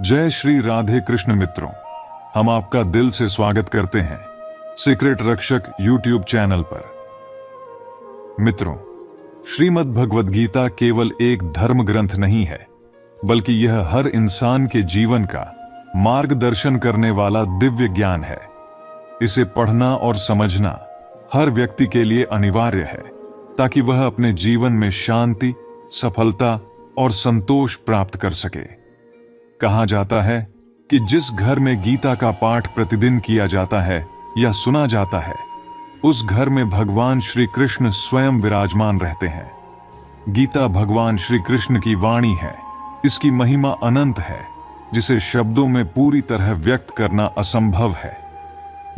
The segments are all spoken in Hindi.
जय श्री राधे कृष्ण मित्रों, हम आपका दिल से स्वागत करते हैं सीक्रेट रक्षक यूट्यूब चैनल पर। मित्रों, श्रीमद् भगवद गीता केवल एक धर्म ग्रंथ नहीं है, बल्कि यह हर इंसान के जीवन का मार्गदर्शन करने वाला दिव्य ज्ञान है। इसे पढ़ना और समझना हर व्यक्ति के लिए अनिवार्य है, ताकि वह अपने जीवन में शांति, सफलता और संतोष प्राप्त कर सके। कहा जाता है कि जिस घर में गीता का पाठ प्रतिदिन किया जाता है या सुना जाता है, उस घर में भगवान श्री कृष्ण स्वयं विराजमान रहते हैं। गीता भगवान श्री कृष्ण की वाणी है। इसकी महिमा अनंत है, जिसे शब्दों में पूरी तरह व्यक्त करना असंभव है।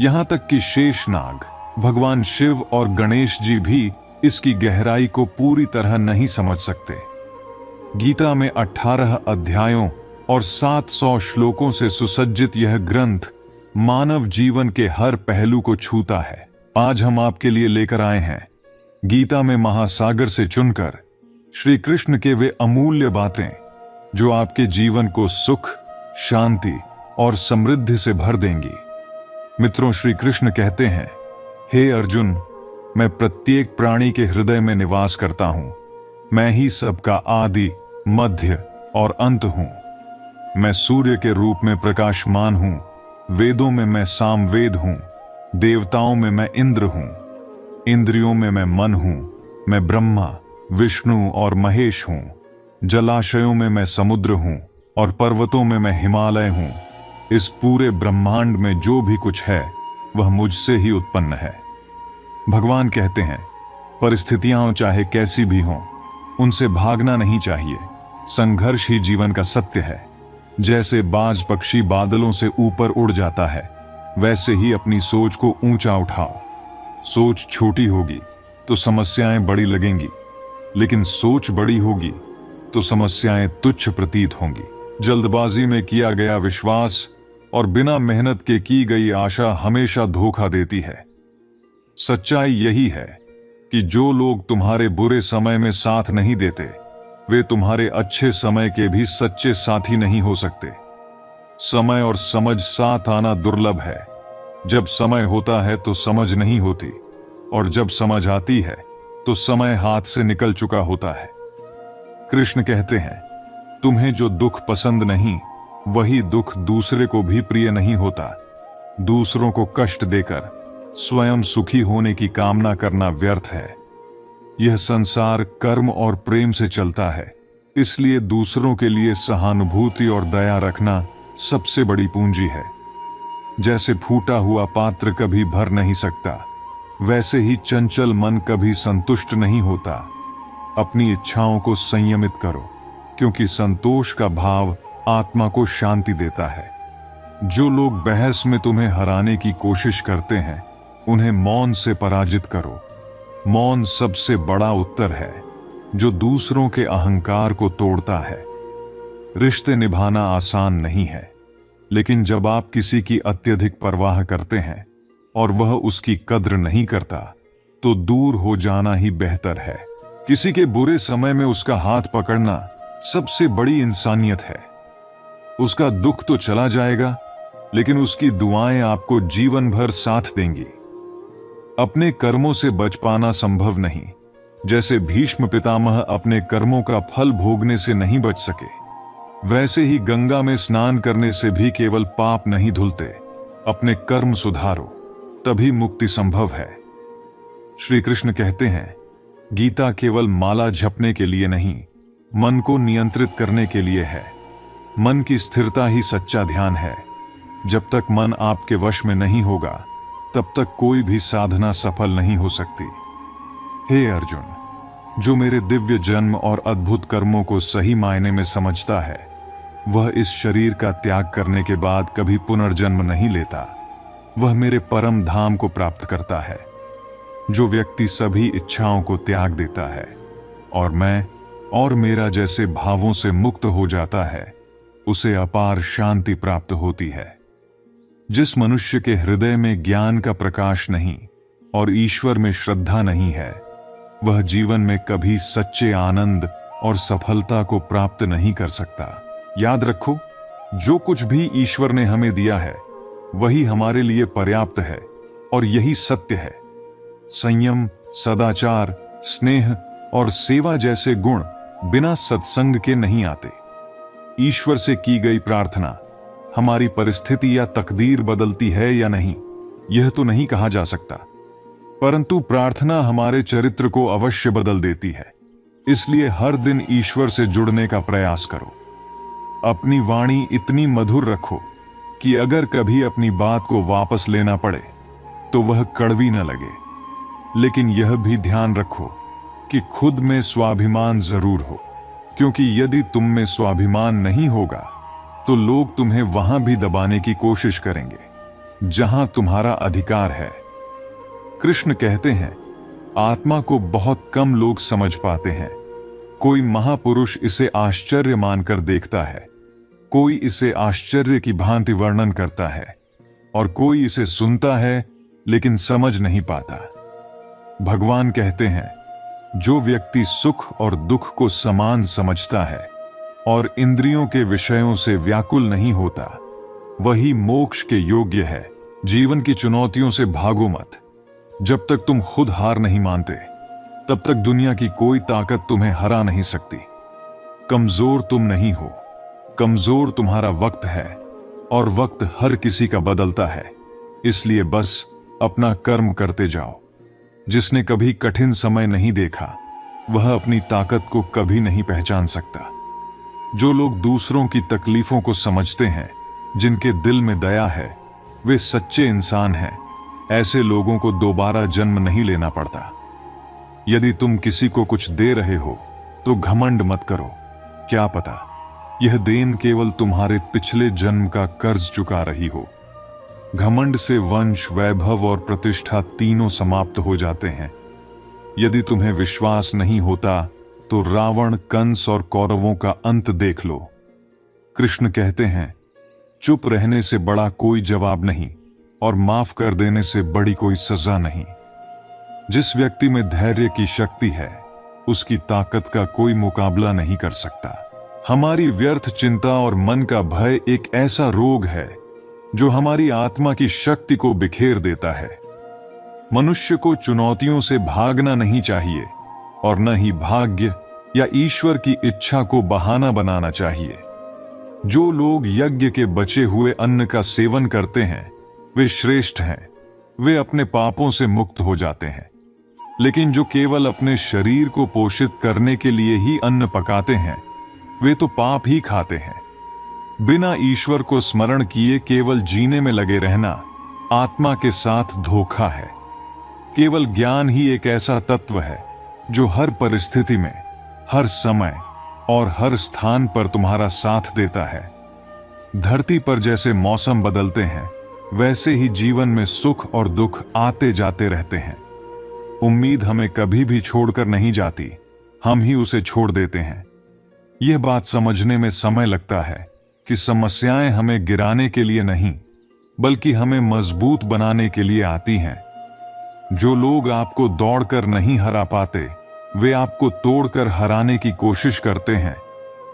यहां तक कि शेषनाग, भगवान शिव और गणेश जी भी इसकी गहराई को पूरी तरह नहीं समझ सकते। गीता में 18 अध्यायों और 700 श्लोकों से सुसज्जित यह ग्रंथ मानव जीवन के हर पहलू को छूता है। आज हम आपके लिए लेकर आए हैं गीता में महासागर से चुनकर श्री कृष्ण के वे अमूल्य बातें, जो आपके जीवन को सुख, शांति और समृद्धि से भर देंगी। मित्रों, श्री कृष्ण कहते हैं, हे अर्जुन, मैं प्रत्येक प्राणी के हृदय में निवास करता हूं। मैं ही सबका आदि, मध्य और अंत हूं। मैं सूर्य के रूप में प्रकाशमान हूं। वेदों में मैं सामवेद हूं। देवताओं में मैं इंद्र हूं। इंद्रियों में मैं मन हूं। मैं ब्रह्मा, विष्णु और महेश हूं। जलाशयों में मैं समुद्र हूं और पर्वतों में मैं हिमालय हूं। इस पूरे ब्रह्मांड में जो भी कुछ है, वह मुझसे ही उत्पन्न है। भगवान कहते हैं, परिस्थितियां चाहे कैसी भी हों, उनसे भागना नहीं चाहिए। संघर्ष ही जीवन का सत्य है। जैसे बाज पक्षी बादलों से ऊपर उड़ जाता है, वैसे ही अपनी सोच को ऊंचा उठाओ। सोच छोटी होगी तो समस्याएं बड़ी लगेंगी, लेकिन सोच बड़ी होगी तो समस्याएं तुच्छ प्रतीत होंगी। जल्दबाजी में किया गया विश्वास और बिना मेहनत के की गई आशा हमेशा धोखा देती है। सच्चाई यही है कि जो लोग तुम्हारे बुरे समय में साथ नहीं देते, वे तुम्हारे अच्छे समय के भी सच्चे साथी नहीं हो सकते। समय और समझ साथ आना दुर्लभ है। जब समय होता है तो समझ नहीं होती, और जब समझ आती है तो समय हाथ से निकल चुका होता है। कृष्ण कहते हैं, तुम्हें जो दुख पसंद नहीं, वही दुख दूसरे को भी प्रिय नहीं होता। दूसरों को कष्ट देकर स्वयं सुखी होने की कामना करना व्यर्थ है। यह संसार कर्म और प्रेम से चलता है, इसलिए दूसरों के लिए सहानुभूति और दया रखना सबसे बड़ी पूंजी है। जैसे फूटा हुआ पात्र कभी भर नहीं सकता, वैसे ही चंचल मन कभी संतुष्ट नहीं होता। अपनी इच्छाओं को संयमित करो, क्योंकि संतोष का भाव आत्मा को शांति देता है। जो लोग बहस में तुम्हें हराने की कोशिश करते हैं, उन्हें मौन से पराजित करो। मौन सबसे बड़ा उत्तर है, जो दूसरों के अहंकार को तोड़ता है। रिश्ते निभाना आसान नहीं है, लेकिन जब आप किसी की अत्यधिक परवाह करते हैं और वह उसकी कद्र नहीं करता, तो दूर हो जाना ही बेहतर है। किसी के बुरे समय में उसका हाथ पकड़ना सबसे बड़ी इंसानियत है। उसका दुख तो चला जाएगा, लेकिन उसकी दुआएं आपको जीवन भर साथ देंगी। अपने कर्मों से बच पाना संभव नहीं। जैसे भीष्म पितामह अपने कर्मों का फल भोगने से नहीं बच सके, वैसे ही गंगा में स्नान करने से भी केवल पाप नहीं धुलते। अपने कर्म सुधारो, तभी मुक्ति संभव है। श्री कृष्ण कहते हैं, गीता केवल माला जपने के लिए नहीं, मन को नियंत्रित करने के लिए है। मन की स्थिरता ही सच्चा ध्यान है। जब तक मन आपके वश में नहीं होगा, तब तक कोई भी साधना सफल नहीं हो सकती। हे अर्जुन, जो मेरे दिव्य जन्म और अद्भुत कर्मों को सही मायने में समझता है, वह इस शरीर का त्याग करने के बाद कभी पुनर्जन्म नहीं लेता। वह मेरे परम धाम को प्राप्त करता है। जो व्यक्ति सभी इच्छाओं को त्याग देता है और मैं और मेरा जैसे भावों से मुक्त हो जाता है, उसे अपार शांति प्राप्त होती है। जिस मनुष्य के हृदय में ज्ञान का प्रकाश नहीं और ईश्वर में श्रद्धा नहीं है, वह जीवन में कभी सच्चे आनंद और सफलता को प्राप्त नहीं कर सकता। याद रखो, जो कुछ भी ईश्वर ने हमें दिया है वही हमारे लिए पर्याप्त है और यही सत्य है। संयम, सदाचार, स्नेह और सेवा जैसे गुण बिना सत्संग के नहीं आते। ईश्वर से की गई प्रार्थना हमारी परिस्थिति या तकदीर बदलती है या नहीं, यह तो नहीं कहा जा सकता, परंतु प्रार्थना हमारे चरित्र को अवश्य बदल देती है। इसलिए हर दिन ईश्वर से जुड़ने का प्रयास करो। अपनी वाणी इतनी मधुर रखो कि अगर कभी अपनी बात को वापस लेना पड़े तो वह कड़वी न लगे। लेकिन यह भी ध्यान रखो कि खुद में स्वाभिमान जरूर हो, क्योंकि यदि तुम में स्वाभिमान नहीं होगा तो लोग तुम्हें वहां भी दबाने की कोशिश करेंगे जहां तुम्हारा अधिकार है। कृष्ण कहते हैं, आत्मा को बहुत कम लोग समझ पाते हैं। कोई महापुरुष इसे आश्चर्य मानकर देखता है, कोई इसे आश्चर्य की भांति वर्णन करता है और कोई इसे सुनता है लेकिन समझ नहीं पाता। भगवान कहते हैं, जो व्यक्ति सुख और दुख को समान समझता है और इंद्रियों के विषयों से व्याकुल नहीं होता, वही मोक्ष के योग्य है। जीवन की चुनौतियों से भागो मत। जब तक तुम खुद हार नहीं मानते तब तक दुनिया की कोई ताकत तुम्हें हरा नहीं सकती। कमजोर तुम नहीं हो, कमजोर तुम्हारा वक्त है और वक्त हर किसी का बदलता है। इसलिए बस अपना कर्म करते जाओ। जिसने कभी कठिन समय नहीं देखा वह अपनी ताकत को कभी नहीं पहचान सकता। जो लोग दूसरों की तकलीफों को समझते हैं, जिनके दिल में दया है, वे सच्चे इंसान हैं। ऐसे लोगों को दोबारा जन्म नहीं लेना पड़ता। यदि तुम किसी को कुछ दे रहे हो तो घमंड मत करो। क्या पता यह देन केवल तुम्हारे पिछले जन्म का कर्ज चुका रही हो। घमंड से वंश, वैभव और प्रतिष्ठा तीनों समाप्त हो जाते हैं। यदि तुम्हें विश्वास नहीं होता तो रावण, कंस और कौरवों का अंत देख लो। कृष्ण कहते हैं, चुप रहने से बड़ा कोई जवाब नहीं और माफ कर देने से बड़ी कोई सजा नहीं। जिस व्यक्ति में धैर्य की शक्ति है उसकी ताकत का कोई मुकाबला नहीं कर सकता। हमारी व्यर्थ चिंता और मन का भय एक ऐसा रोग है जो हमारी आत्मा की शक्ति को बिखेर देता है। मनुष्य को चुनौतियों से भागना नहीं चाहिए और न ही भाग्य या ईश्वर की इच्छा को बहाना बनाना चाहिए। जो लोग यज्ञ के बचे हुए अन्न का सेवन करते हैं वे श्रेष्ठ हैं। वे अपने पापों से मुक्त हो जाते हैं। लेकिन जो केवल अपने शरीर को पोषित करने के लिए ही अन्न पकाते हैं वे तो पाप ही खाते हैं। बिना ईश्वर को स्मरण किए केवल जीने में लगे रहना आत्मा के साथ धोखा है। केवल ज्ञान ही एक ऐसा तत्व है जो हर परिस्थिति में, हर समय और हर स्थान पर तुम्हारा साथ देता है। धरती पर जैसे मौसम बदलते हैं वैसे ही जीवन में सुख और दुख आते जाते रहते हैं। उम्मीद हमें कभी भी छोड़कर नहीं जाती, हम ही उसे छोड़ देते हैं। यह बात समझने में समय लगता है कि समस्याएं हमें गिराने के लिए नहीं बल्कि हमें मजबूत बनाने के लिए आती हैं। जो लोग आपको दौड़कर नहीं हरा पाते वे आपको तोड़कर हराने की कोशिश करते हैं।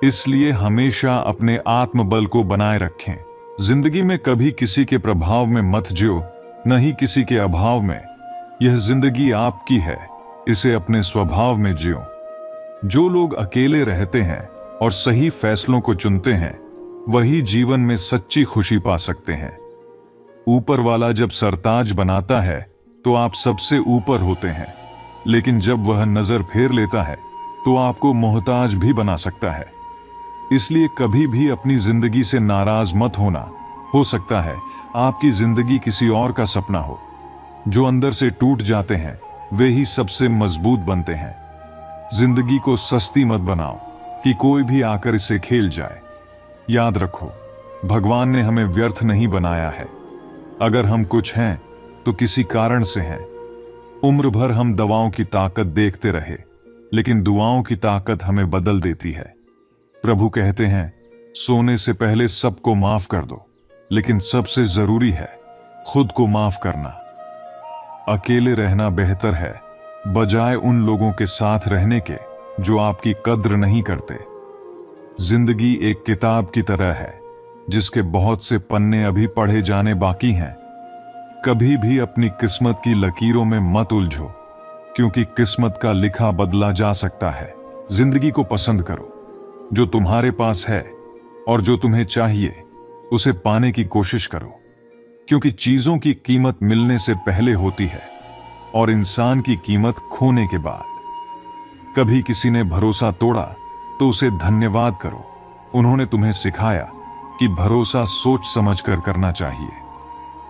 इसलिए हमेशा अपने आत्मबल को बनाए रखें। जिंदगी में कभी किसी के प्रभाव में मत जियो, न ही किसी के अभाव में। यह जिंदगी आपकी है, इसे अपने स्वभाव में जियो। जो लोग अकेले रहते हैं और सही फैसलों को चुनते हैं वही जीवन में सच्ची खुशी पा सकते हैं। ऊपर वाला जब सरताज बनाता है तो आप सबसे ऊपर होते हैं, लेकिन जब वह नजर फेर लेता है तो आपको मोहताज भी बना सकता है। इसलिए कभी भी अपनी जिंदगी से नाराज मत होना। हो सकता है आपकी जिंदगी किसी और का सपना हो। जो अंदर से टूट जाते हैं वे ही सबसे मजबूत बनते हैं। जिंदगी को सस्ती मत बनाओ कि कोई भी आकर इसे खेल जाए। याद रखो, भगवान ने हमें व्यर्थ नहीं बनाया है। अगर हम कुछ हैं तो किसी कारण से हैं। उम्र भर हम दवाओं की ताकत देखते रहे, लेकिन दुआओं की ताकत हमें बदल देती है। प्रभु कहते हैं, सोने से पहले सबको माफ कर दो, लेकिन सबसे जरूरी है खुद को माफ करना। अकेले रहना बेहतर है बजाय उन लोगों के साथ रहने के जो आपकी कद्र नहीं करते। जिंदगी एक किताब की तरह है। जिसके बहुत से पन्ने अभी पढ़े जाने बाकी हैं। कभी भी अपनी किस्मत की लकीरों में मत उलझो, क्योंकि किस्मत का लिखा बदला जा सकता है। जिंदगी को पसंद करो, जो तुम्हारे पास है और जो तुम्हें चाहिए उसे पाने की कोशिश करो, क्योंकि चीजों की कीमत मिलने से पहले होती है और इंसान की कीमत खोने के बाद। कभी किसी ने भरोसा तोड़ा तो उसे धन्यवाद करो। उन्होंने तुम्हें सिखाया कि भरोसा सोच समझकर करना चाहिए।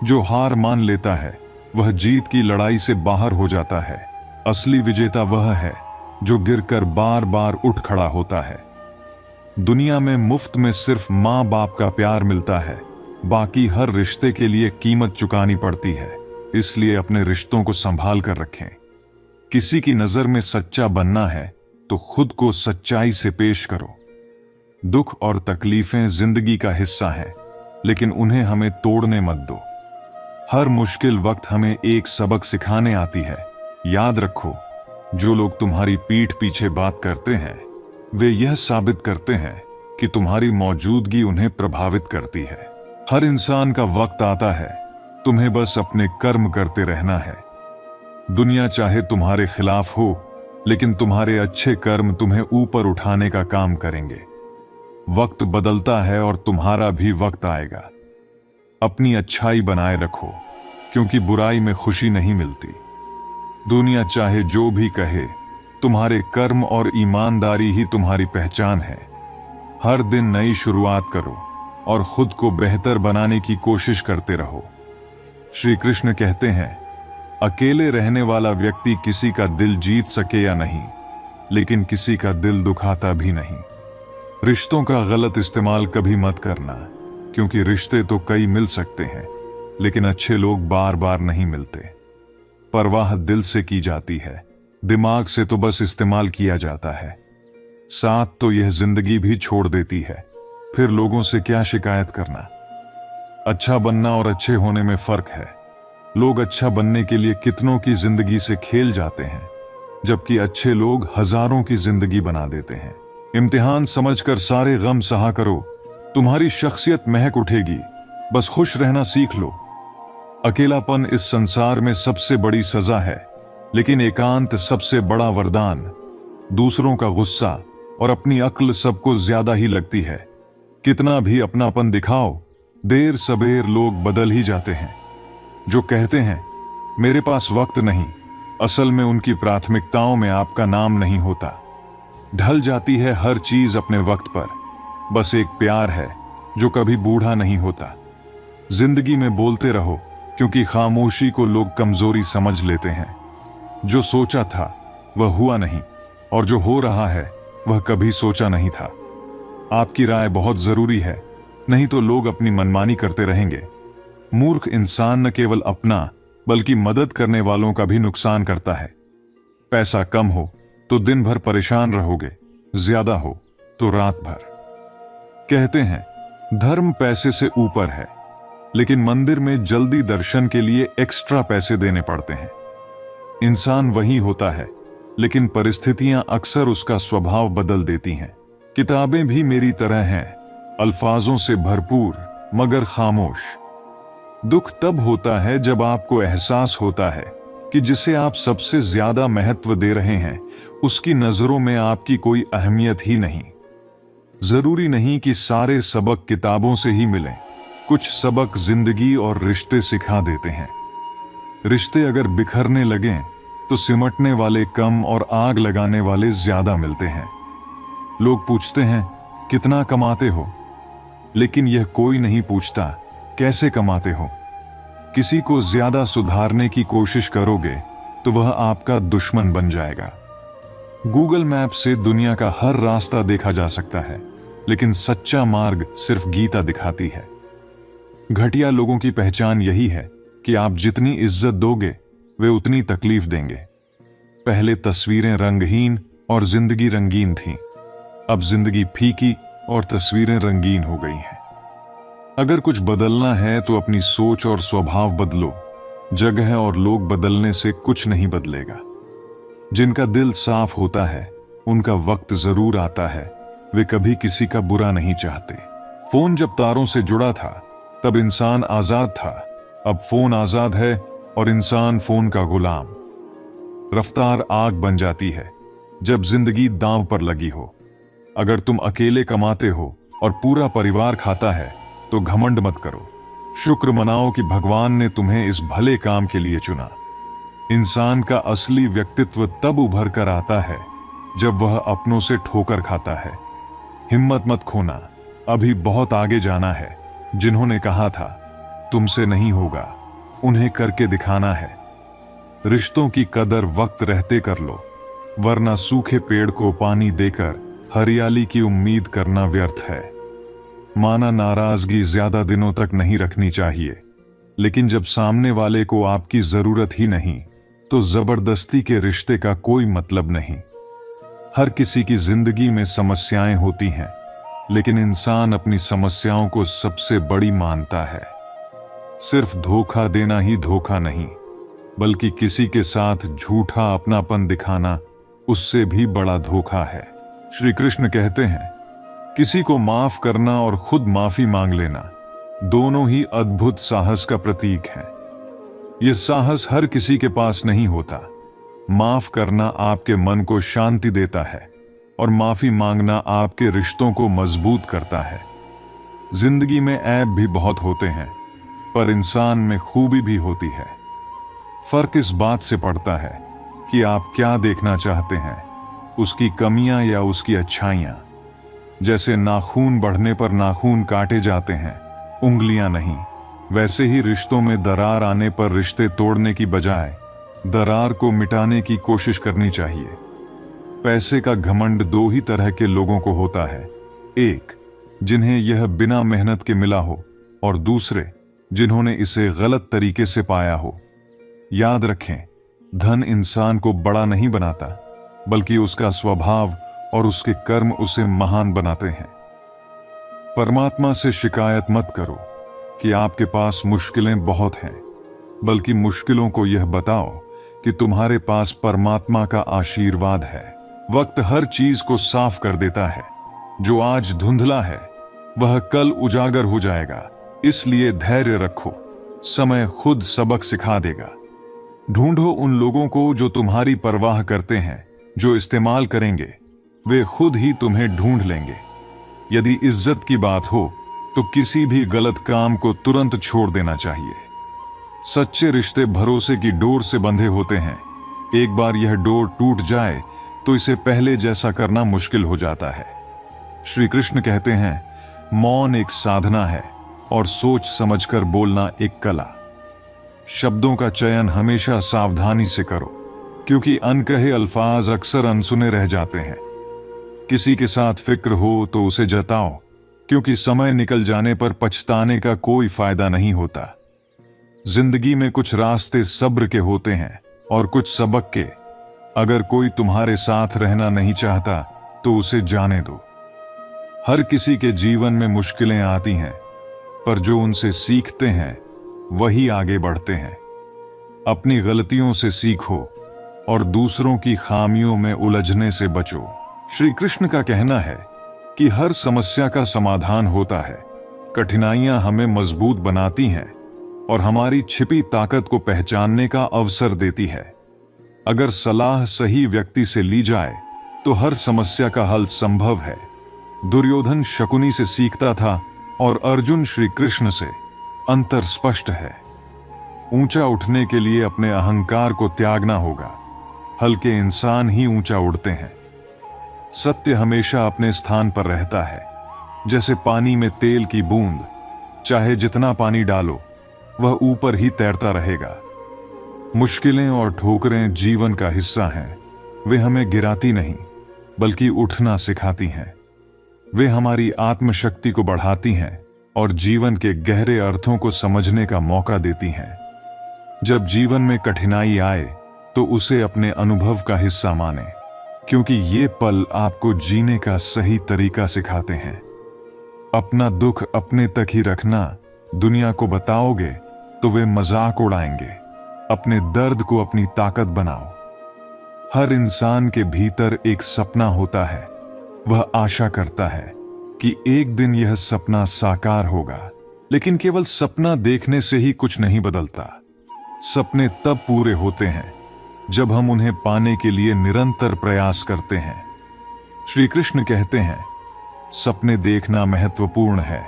जो हार मान लेता है वह जीत की लड़ाई से बाहर हो जाता है। असली विजेता वह है जो गिरकर बार बार उठ खड़ा होता है। दुनिया में मुफ्त में सिर्फ माँ बाप का प्यार मिलता है, बाकी हर रिश्ते के लिए कीमत चुकानी पड़ती है। इसलिए अपने रिश्तों को संभाल कर रखें। किसी की नजर में सच्चा बनना है तो खुद को सच्चाई से पेश करो। दुख और तकलीफें जिंदगी का हिस्सा हैं, लेकिन उन्हें हमें तोड़ने मत दो। हर मुश्किल वक्त हमें एक सबक सिखाने आती है। याद रखो, जो लोग तुम्हारी पीठ पीछे बात करते हैं वे यह साबित करते हैं कि तुम्हारी मौजूदगी उन्हें प्रभावित करती है। हर इंसान का वक्त आता है, तुम्हें बस अपने कर्म करते रहना है। दुनिया चाहे तुम्हारे खिलाफ हो, लेकिन तुम्हारे अच्छे कर्म तुम्हें ऊपर उठाने का काम करेंगे। वक्त बदलता है और तुम्हारा भी वक्त आएगा। अपनी अच्छाई बनाए रखो, क्योंकि बुराई में खुशी नहीं मिलती। दुनिया चाहे जो भी कहे, तुम्हारे कर्म और ईमानदारी ही तुम्हारी पहचान है। हर दिन नई शुरुआत करो और खुद को बेहतर बनाने की कोशिश करते रहो। श्री कृष्ण कहते हैं, अकेले रहने वाला व्यक्ति किसी का दिल जीत सके या नहीं, लेकिन किसी का दिल दुखाता भी नहीं। रिश्तों का गलत इस्तेमाल कभी मत करना, क्योंकि रिश्ते तो कई मिल सकते हैं, लेकिन अच्छे लोग बार बार नहीं मिलते। परवाह दिल से की जाती है, दिमाग से तो बस इस्तेमाल किया जाता है। साथ तो यह जिंदगी भी छोड़ देती है, फिर लोगों से क्या शिकायत करना। अच्छा बनना और अच्छे होने में फर्क है। लोग अच्छा बनने के लिए कितनों की जिंदगी से खेल जाते हैं, जबकि अच्छे लोग हजारों की जिंदगी बना देते हैं। इम्तिहान समझकर सारे गम सहा करो, तुम्हारी शख्सियत महक उठेगी। बस खुश रहना सीख लो। अकेलापन इस संसार में सबसे बड़ी सजा है, लेकिन एकांत सबसे बड़ा वरदान। दूसरों का गुस्सा और अपनी अक्ल सबको ज्यादा ही लगती है। कितना भी अपनापन दिखाओ, देर सबेर लोग बदल ही जाते हैं। जो कहते हैं मेरे पास वक्त नहीं, असल में उनकी प्राथमिकताओं में आपका नाम नहीं होता। ढल जाती है हर चीज अपने वक्त पर, बस एक प्यार है जो कभी बूढ़ा नहीं होता। जिंदगी में बोलते रहो, क्योंकि खामोशी को लोग कमजोरी समझ लेते हैं। जो सोचा था वह हुआ नहीं, और जो हो रहा है वह कभी सोचा नहीं था। आपकी राय बहुत जरूरी है, नहीं तो लोग अपनी मनमानी करते रहेंगे। मूर्ख इंसान न केवल अपना बल्कि मदद करने वालों का भी नुकसान करता है। पैसा कम हो तो दिन भर परेशान रहोगे, ज्यादा हो तो रात भर। कहते हैं धर्म पैसे से ऊपर है, लेकिन मंदिर में जल्दी दर्शन के लिए एक्स्ट्रा पैसे देने पड़ते हैं। इंसान वही होता है, लेकिन परिस्थितियां अक्सर उसका स्वभाव बदल देती हैं। किताबें भी मेरी तरह हैं, अल्फाजों से भरपूर मगर खामोश। दुख तब होता है जब आपको एहसास होता है कि जिसे आप सबसे ज्यादा महत्व दे रहे हैं उसकी नजरों में आपकी कोई अहमियत ही नहीं। जरूरी नहीं कि सारे सबक किताबों से ही मिलें, कुछ सबक जिंदगी और रिश्ते सिखा देते हैं। रिश्ते अगर बिखरने लगें तो सिमटने वाले कम और आग लगाने वाले ज्यादा मिलते हैं। लोग पूछते हैं कितना कमाते हो, लेकिन यह कोई नहीं पूछता कैसे कमाते हो। किसी को ज्यादा सुधारने की कोशिश करोगे तो वह आपका दुश्मन बन जाएगा। गूगल मैप से दुनिया का हर रास्ता देखा जा सकता है, लेकिन सच्चा मार्ग सिर्फ गीता दिखाती है। घटिया लोगों की पहचान यही है कि आप जितनी इज्जत दोगे वे उतनी तकलीफ देंगे। पहले तस्वीरें रंगहीन और जिंदगी रंगीन थीं, अब जिंदगी फीकी और तस्वीरें रंगीन हो गई हैं। अगर कुछ बदलना है तो अपनी सोच और स्वभाव बदलो। जगह और लोग बदलने से कुछ नहीं बदलेगा। जिनका दिल साफ होता है उनका वक्त जरूर आता है, वे कभी किसी का बुरा नहीं चाहते। फोन जब तारों से जुड़ा था तब इंसान आजाद था। अब फोन आजाद है और इंसान फोन का गुलाम। रफ्तार आग बन जाती है जब जिंदगी दांव पर लगी हो। अगर तुम अकेले कमाते हो और पूरा परिवार खाता है तो घमंड मत करो। शुक्र मनाओ कि भगवान ने तुम्हें इस भले काम के लिए चुना। इंसान का असली व्यक्तित्व तब उभर कर आता है जब वह अपनों से ठोकर खाता है। हिम्मत मत खोना, अभी बहुत आगे जाना है। जिन्होंने कहा था तुमसे नहीं होगा, उन्हें करके दिखाना है। रिश्तों की कदर वक्त रहते कर लो, वरना सूखे पेड़ को पानी देकर हरियाली की उम्मीद करना व्यर्थ है। माना नाराजगी ज्यादा दिनों तक नहीं रखनी चाहिए, लेकिन जब सामने वाले को आपकी जरूरत ही नहीं तो जबरदस्ती के रिश्ते का कोई मतलब नहीं। हर किसी की जिंदगी में समस्याएं होती हैं, लेकिन इंसान अपनी समस्याओं को सबसे बड़ी मानता है। सिर्फ धोखा देना ही धोखा नहीं, बल्कि किसी के साथ झूठा अपनापन दिखाना उससे भी बड़ा धोखा है। श्री कृष्ण कहते हैं, किसी को माफ करना और खुद माफी मांग लेना दोनों ही अद्भुत साहस का प्रतीक है। यह साहस हर किसी के पास नहीं होता। माफ करना आपके मन को शांति देता है और माफी मांगना आपके रिश्तों को मजबूत करता है। जिंदगी में ऐब भी बहुत होते हैं, पर इंसान में खूबी भी होती है। फर्क इस बात से पड़ता है कि आप क्या देखना चाहते हैं, उसकी कमियां या उसकी अच्छाइयां। जैसे नाखून बढ़ने पर नाखून काटे जाते हैं, उंगलियां नहीं, वैसे ही रिश्तों में दरार आने पर रिश्ते तोड़ने की बजाय दरार को मिटाने की कोशिश करनी चाहिए। पैसे का घमंड दो ही तरह के लोगों को होता है, एक जिन्हें यह बिना मेहनत के मिला हो और दूसरे जिन्होंने इसे गलत तरीके से पाया हो। याद रखें, धन इंसान को बड़ा नहीं बनाता, बल्कि उसका स्वभाव और उसके कर्म उसे महान बनाते हैं। परमात्मा से शिकायत मत करो कि आपके पास मुश्किलें बहुत हैं, बल्कि मुश्किलों को यह बताओ कि तुम्हारे पास परमात्मा का आशीर्वाद है। वक्त हर चीज को साफ कर देता है। जो आज धुंधला है वह कल उजागर हो जाएगा, इसलिए धैर्य रखो, समय खुद सबक सिखा देगा। ढूंढो उन लोगों को जो तुम्हारी परवाह करते हैं, जो इस्तेमाल करेंगे, वे खुद ही तुम्हें ढूंढ लेंगे। यदि इज्जत की बात हो तो किसी भी गलत काम को तुरंत छोड़ देना चाहिए। सच्चे रिश्ते भरोसे की डोर से बंधे होते हैं। एक बार यह डोर टूट जाए तो इसे पहले जैसा करना मुश्किल हो जाता है। श्री कृष्ण कहते हैं, मौन एक साधना है और सोच समझकर बोलना एक कला। शब्दों का चयन हमेशा सावधानी से करो, क्योंकि अनकहे अल्फाज अक्सर अनसुने रह जाते हैं। किसी के साथ फिक्र हो तो उसे जताओ, क्योंकि समय निकल जाने पर पछताने का कोई फायदा नहीं होता। जिंदगी में कुछ रास्ते सब्र के होते हैं और कुछ सबक के। अगर कोई तुम्हारे साथ रहना नहीं चाहता तो उसे जाने दो। हर किसी के जीवन में मुश्किलें आती हैं, पर जो उनसे सीखते हैं वही आगे बढ़ते हैं। अपनी गलतियों से सीखो और दूसरों की खामियों में उलझने से बचो। श्री कृष्ण का कहना है कि हर समस्या का समाधान होता है। कठिनाइयां हमें मजबूत बनाती हैं और हमारी छिपी ताकत को पहचानने का अवसर देती है। अगर सलाह सही व्यक्ति से ली जाए तो हर समस्या का हल संभव है। दुर्योधन शकुनी से सीखता था और अर्जुन श्री कृष्ण से। अंतर स्पष्ट है। ऊंचा उठने के लिए अपने अहंकार को त्यागना होगा। हल्के इंसान ही ऊंचा उड़ते हैं। सत्य हमेशा अपने स्थान पर रहता है, जैसे पानी में तेल की बूंद। चाहे जितना पानी डालो वह ऊपर ही तैरता रहेगा। मुश्किलें और ठोकरें जीवन का हिस्सा हैं। वे हमें गिराती नहीं, बल्कि उठना सिखाती हैं। वे हमारी आत्मशक्ति को बढ़ाती हैं और जीवन के गहरे अर्थों को समझने का मौका देती हैं। जब जीवन में कठिनाई आए तो उसे अपने अनुभव का हिस्सा माने, क्योंकि ये पल आपको जीने का सही तरीका सिखाते हैं। अपना दुख अपने तक ही रखना। दुनिया को बताओगे तो वे मजाक उड़ाएंगे। अपने दर्द को अपनी ताकत बनाओ। हर इंसान के भीतर एक सपना होता है। वह आशा करता है, कि एक दिन यह सपना साकार होगा। लेकिन केवल सपना देखने से ही कुछ नहीं बदलता। सपने तब पूरे होते हैं जब हम उन्हें पाने के लिए निरंतर प्रयास करते हैं। श्री कृष्ण कहते हैं, सपने देखना महत्वपूर्ण है,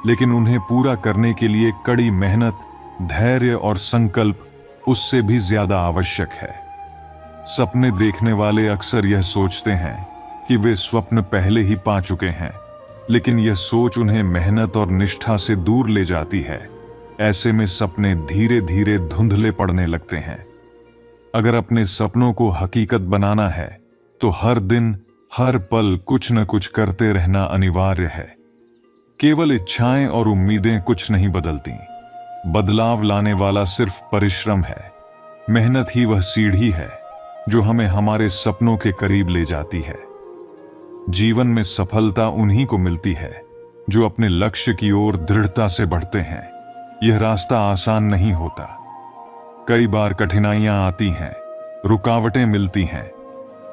लेकिन उन्हें पूरा करने के लिए कड़ी मेहनत, धैर्य और संकल्प उससे भी ज्यादा आवश्यक है। सपने देखने वाले अक्सर यह सोचते हैं कि वे स्वप्न पहले ही पा चुके हैं, लेकिन यह सोच उन्हें मेहनत और निष्ठा से दूर ले जाती है। ऐसे में सपने धीरे धीरे धुंधले पड़ने लगते हैं। अगर अपने सपनों को हकीकत बनाना है तो हर दिन, हर पल कुछ न कुछ करते रहना अनिवार्य है। केवल इच्छाएं और उम्मीदें कुछ नहीं बदलती। बदलाव लाने वाला सिर्फ परिश्रम है। मेहनत ही वह सीढ़ी है जो हमें हमारे सपनों के करीब ले जाती है। जीवन में सफलता उन्हीं को मिलती है जो अपने लक्ष्य की ओर दृढ़ता से बढ़ते हैं। यह रास्ता आसान नहीं होता। कई बार कठिनाइयां आती हैं, रुकावटें मिलती हैं,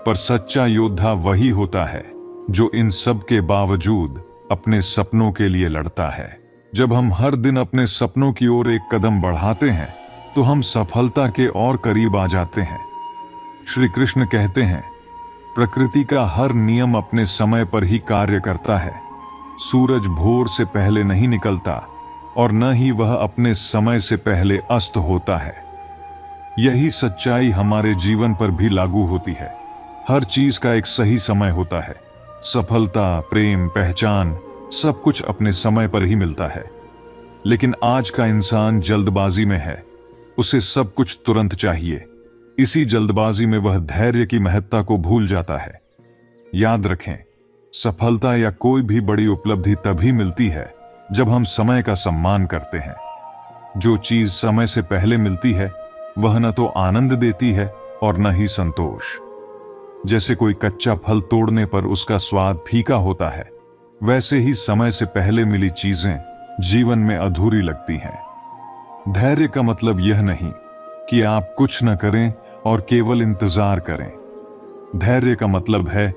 पर सच्चा योद्धा वही होता है जो इन सब के बावजूद अपने सपनों के लिए लड़ता है। जब हम हर दिन अपने सपनों की ओर एक कदम बढ़ाते हैं तो हम सफलता के और करीब आ जाते हैं। श्री कृष्ण कहते हैं, प्रकृति का हर नियम अपने समय पर ही कार्य करता है। सूरज भोर से पहले नहीं निकलता और न ही वह अपने समय से पहले अस्त होता है। यही सच्चाई हमारे जीवन पर भी लागू होती है। हर चीज का एक सही समय होता है। सफलता, प्रेम, पहचान, सब कुछ अपने समय पर ही मिलता है। लेकिन आज का इंसान जल्दबाजी में है। उसे सब कुछ तुरंत चाहिए। इसी जल्दबाजी में वह धैर्य की महत्ता को भूल जाता है। याद रखें, सफलता या कोई भी बड़ी उपलब्धि तभी मिलती है जब हम समय का सम्मान करते हैं। जो चीज समय से पहले मिलती है वह न तो आनंद देती है और न ही संतोष। जैसे कोई कच्चा फल तोड़ने पर उसका स्वाद फीका होता है, वैसे ही समय से पहले मिली चीजें जीवन में अधूरी लगती हैं। धैर्य का मतलब यह नहीं कि आप कुछ न करें और केवल इंतजार करें। धैर्य का मतलब है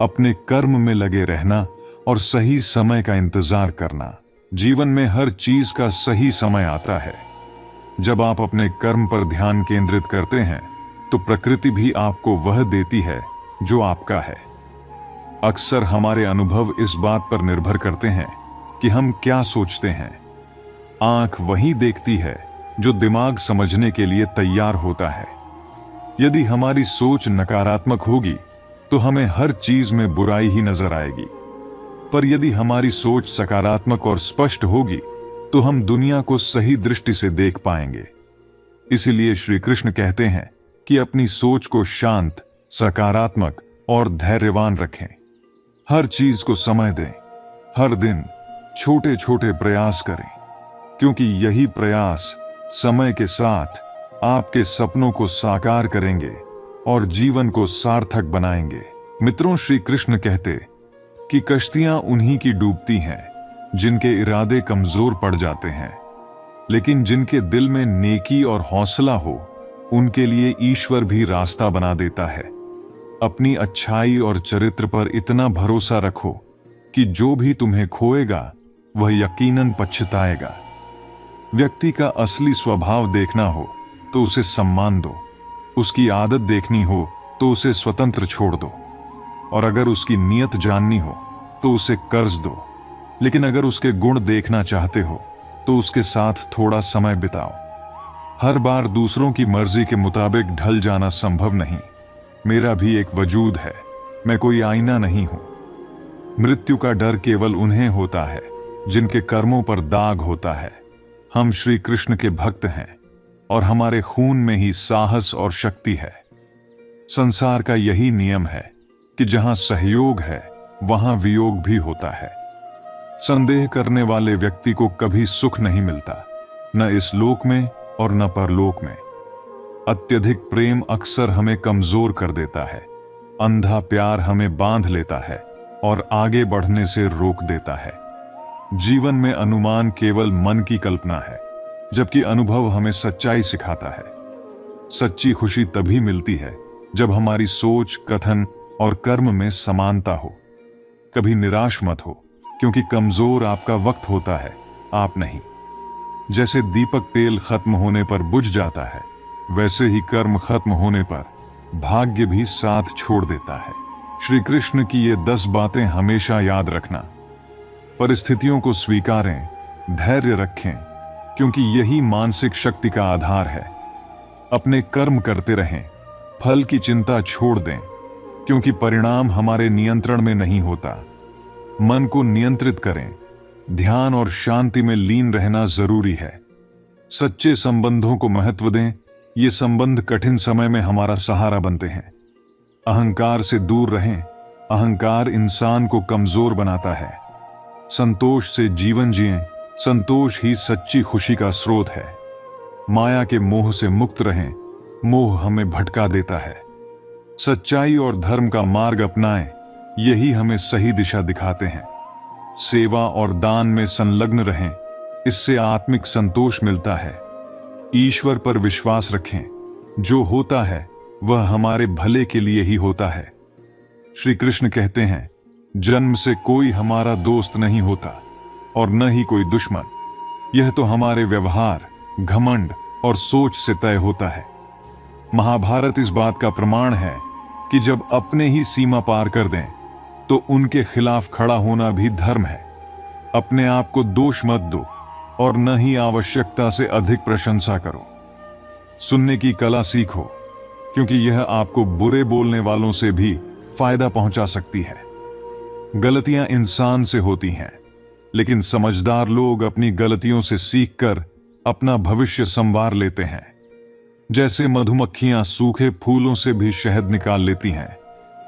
अपने कर्म में लगे रहना और सही समय का इंतजार करना। जीवन में हर चीज का सही समय आता है। जब आप अपने कर्म पर ध्यान केंद्रित करते हैं तो प्रकृति भी आपको वह देती है जो आपका है। अक्सर हमारे अनुभव इस बात पर निर्भर करते हैं कि हम क्या सोचते हैं। आंख वही देखती है जो दिमाग समझने के लिए तैयार होता है। यदि हमारी सोच नकारात्मक होगी तो हमें हर चीज में बुराई ही नजर आएगी, पर यदि हमारी सोच सकारात्मक और स्पष्ट होगी तो हम दुनिया को सही दृष्टि से देख पाएंगे। इसीलिए श्री कृष्ण कहते हैं कि अपनी सोच को शांत, सकारात्मक और धैर्यवान रखें। हर चीज को समय दें। हर दिन छोटे छोटे प्रयास करें, क्योंकि यही प्रयास समय के साथ आपके सपनों को साकार करेंगे और जीवन को सार्थक बनाएंगे। मित्रों, श्री कृष्ण कहते कि कश्तियां उन्हीं की डूबती हैं जिनके इरादे कमजोर पड़ जाते हैं, लेकिन जिनके दिल में नेकी और हौसला हो उनके लिए ईश्वर भी रास्ता बना देता है। अपनी अच्छाई और चरित्र पर इतना भरोसा रखो कि जो भी तुम्हें खोएगा वह यकीनन पछताएगा। व्यक्ति का असली स्वभाव देखना हो तो उसे सम्मान दो। उसकी आदत देखनी हो तो उसे स्वतंत्र छोड़ दो, और अगर उसकी नीयत जाननी हो तो उसे कर्ज दो। लेकिन अगर उसके गुण देखना चाहते हो तो उसके साथ थोड़ा समय बिताओ। हर बार दूसरों की मर्जी के मुताबिक ढल जाना संभव नहीं। मेरा भी एक वजूद है, मैं कोई आईना नहीं हूं। मृत्यु का डर केवल उन्हें होता है जिनके कर्मों पर दाग होता है। हम श्री कृष्ण के भक्त हैं और हमारे खून में ही साहस और शक्ति है। संसार का यही नियम है कि जहां सहयोग है वहां वियोग भी होता है। संदेह करने वाले व्यक्ति को कभी सुख नहीं मिलता, न इस लोक में और न परलोक में। अत्यधिक प्रेम अक्सर हमें कमजोर कर देता है। अंधा प्यार हमें बांध लेता है और आगे बढ़ने से रोक देता है। जीवन में अनुमान केवल मन की कल्पना है, जबकि अनुभव हमें सच्चाई सिखाता है। सच्ची खुशी तभी मिलती है जब हमारी सोच, कथन और कर्म में समानता हो। कभी निराश मत हो, क्योंकि कमजोर आपका वक्त होता है, आप नहीं। जैसे दीपक तेल खत्म होने पर बुझ जाता है, वैसे ही कर्म खत्म होने पर भाग्य भी साथ छोड़ देता है। श्री कृष्ण की ये 10 बातें हमेशा याद रखना। परिस्थितियों को स्वीकारें, धैर्य रखें, क्योंकि यही मानसिक शक्ति का आधार है। अपने कर्म करते रहें, फल की चिंता छोड़ दें, क्योंकि परिणाम हमारे नियंत्रण में नहीं होता। मन को नियंत्रित करें, ध्यान और शांति में लीन रहना जरूरी है। सच्चे संबंधों को महत्व दें, ये संबंध कठिन समय में हमारा सहारा बनते हैं। अहंकार से दूर रहें, अहंकार इंसान को कमजोर बनाता है। संतोष से जीवन जिएं, संतोष ही सच्ची खुशी का स्रोत है। माया के मोह से मुक्त रहें, मोह हमें भटका देता है। सच्चाई और धर्म का मार्ग अपनाएं, यही हमें सही दिशा दिखाते हैं। सेवा और दान में संलग्न रहें, इससे आत्मिक संतोष मिलता है। ईश्वर पर विश्वास रखें, जो होता है वह हमारे भले के लिए ही होता है। श्री कृष्ण कहते हैं, जन्म से कोई हमारा दोस्त नहीं होता और न ही कोई दुश्मन। यह तो हमारे व्यवहार, घमंड और सोच से तय होता है। महाभारत इस बात का प्रमाण है कि जब अपने ही सीमा पार कर दें तो उनके खिलाफ खड़ा होना भी धर्म है। अपने आप को दोष मत दो और न ही आवश्यकता से अधिक प्रशंसा करो। सुनने की कला सीखो, क्योंकि यह आपको बुरे बोलने वालों से भी फायदा पहुंचा सकती है। गलतियां इंसान से होती हैं, लेकिन समझदार लोग अपनी गलतियों से सीखकर अपना भविष्य संवार लेते हैं। जैसे मधुमक्खियां सूखे फूलों से भी शहद निकाल लेती हैं,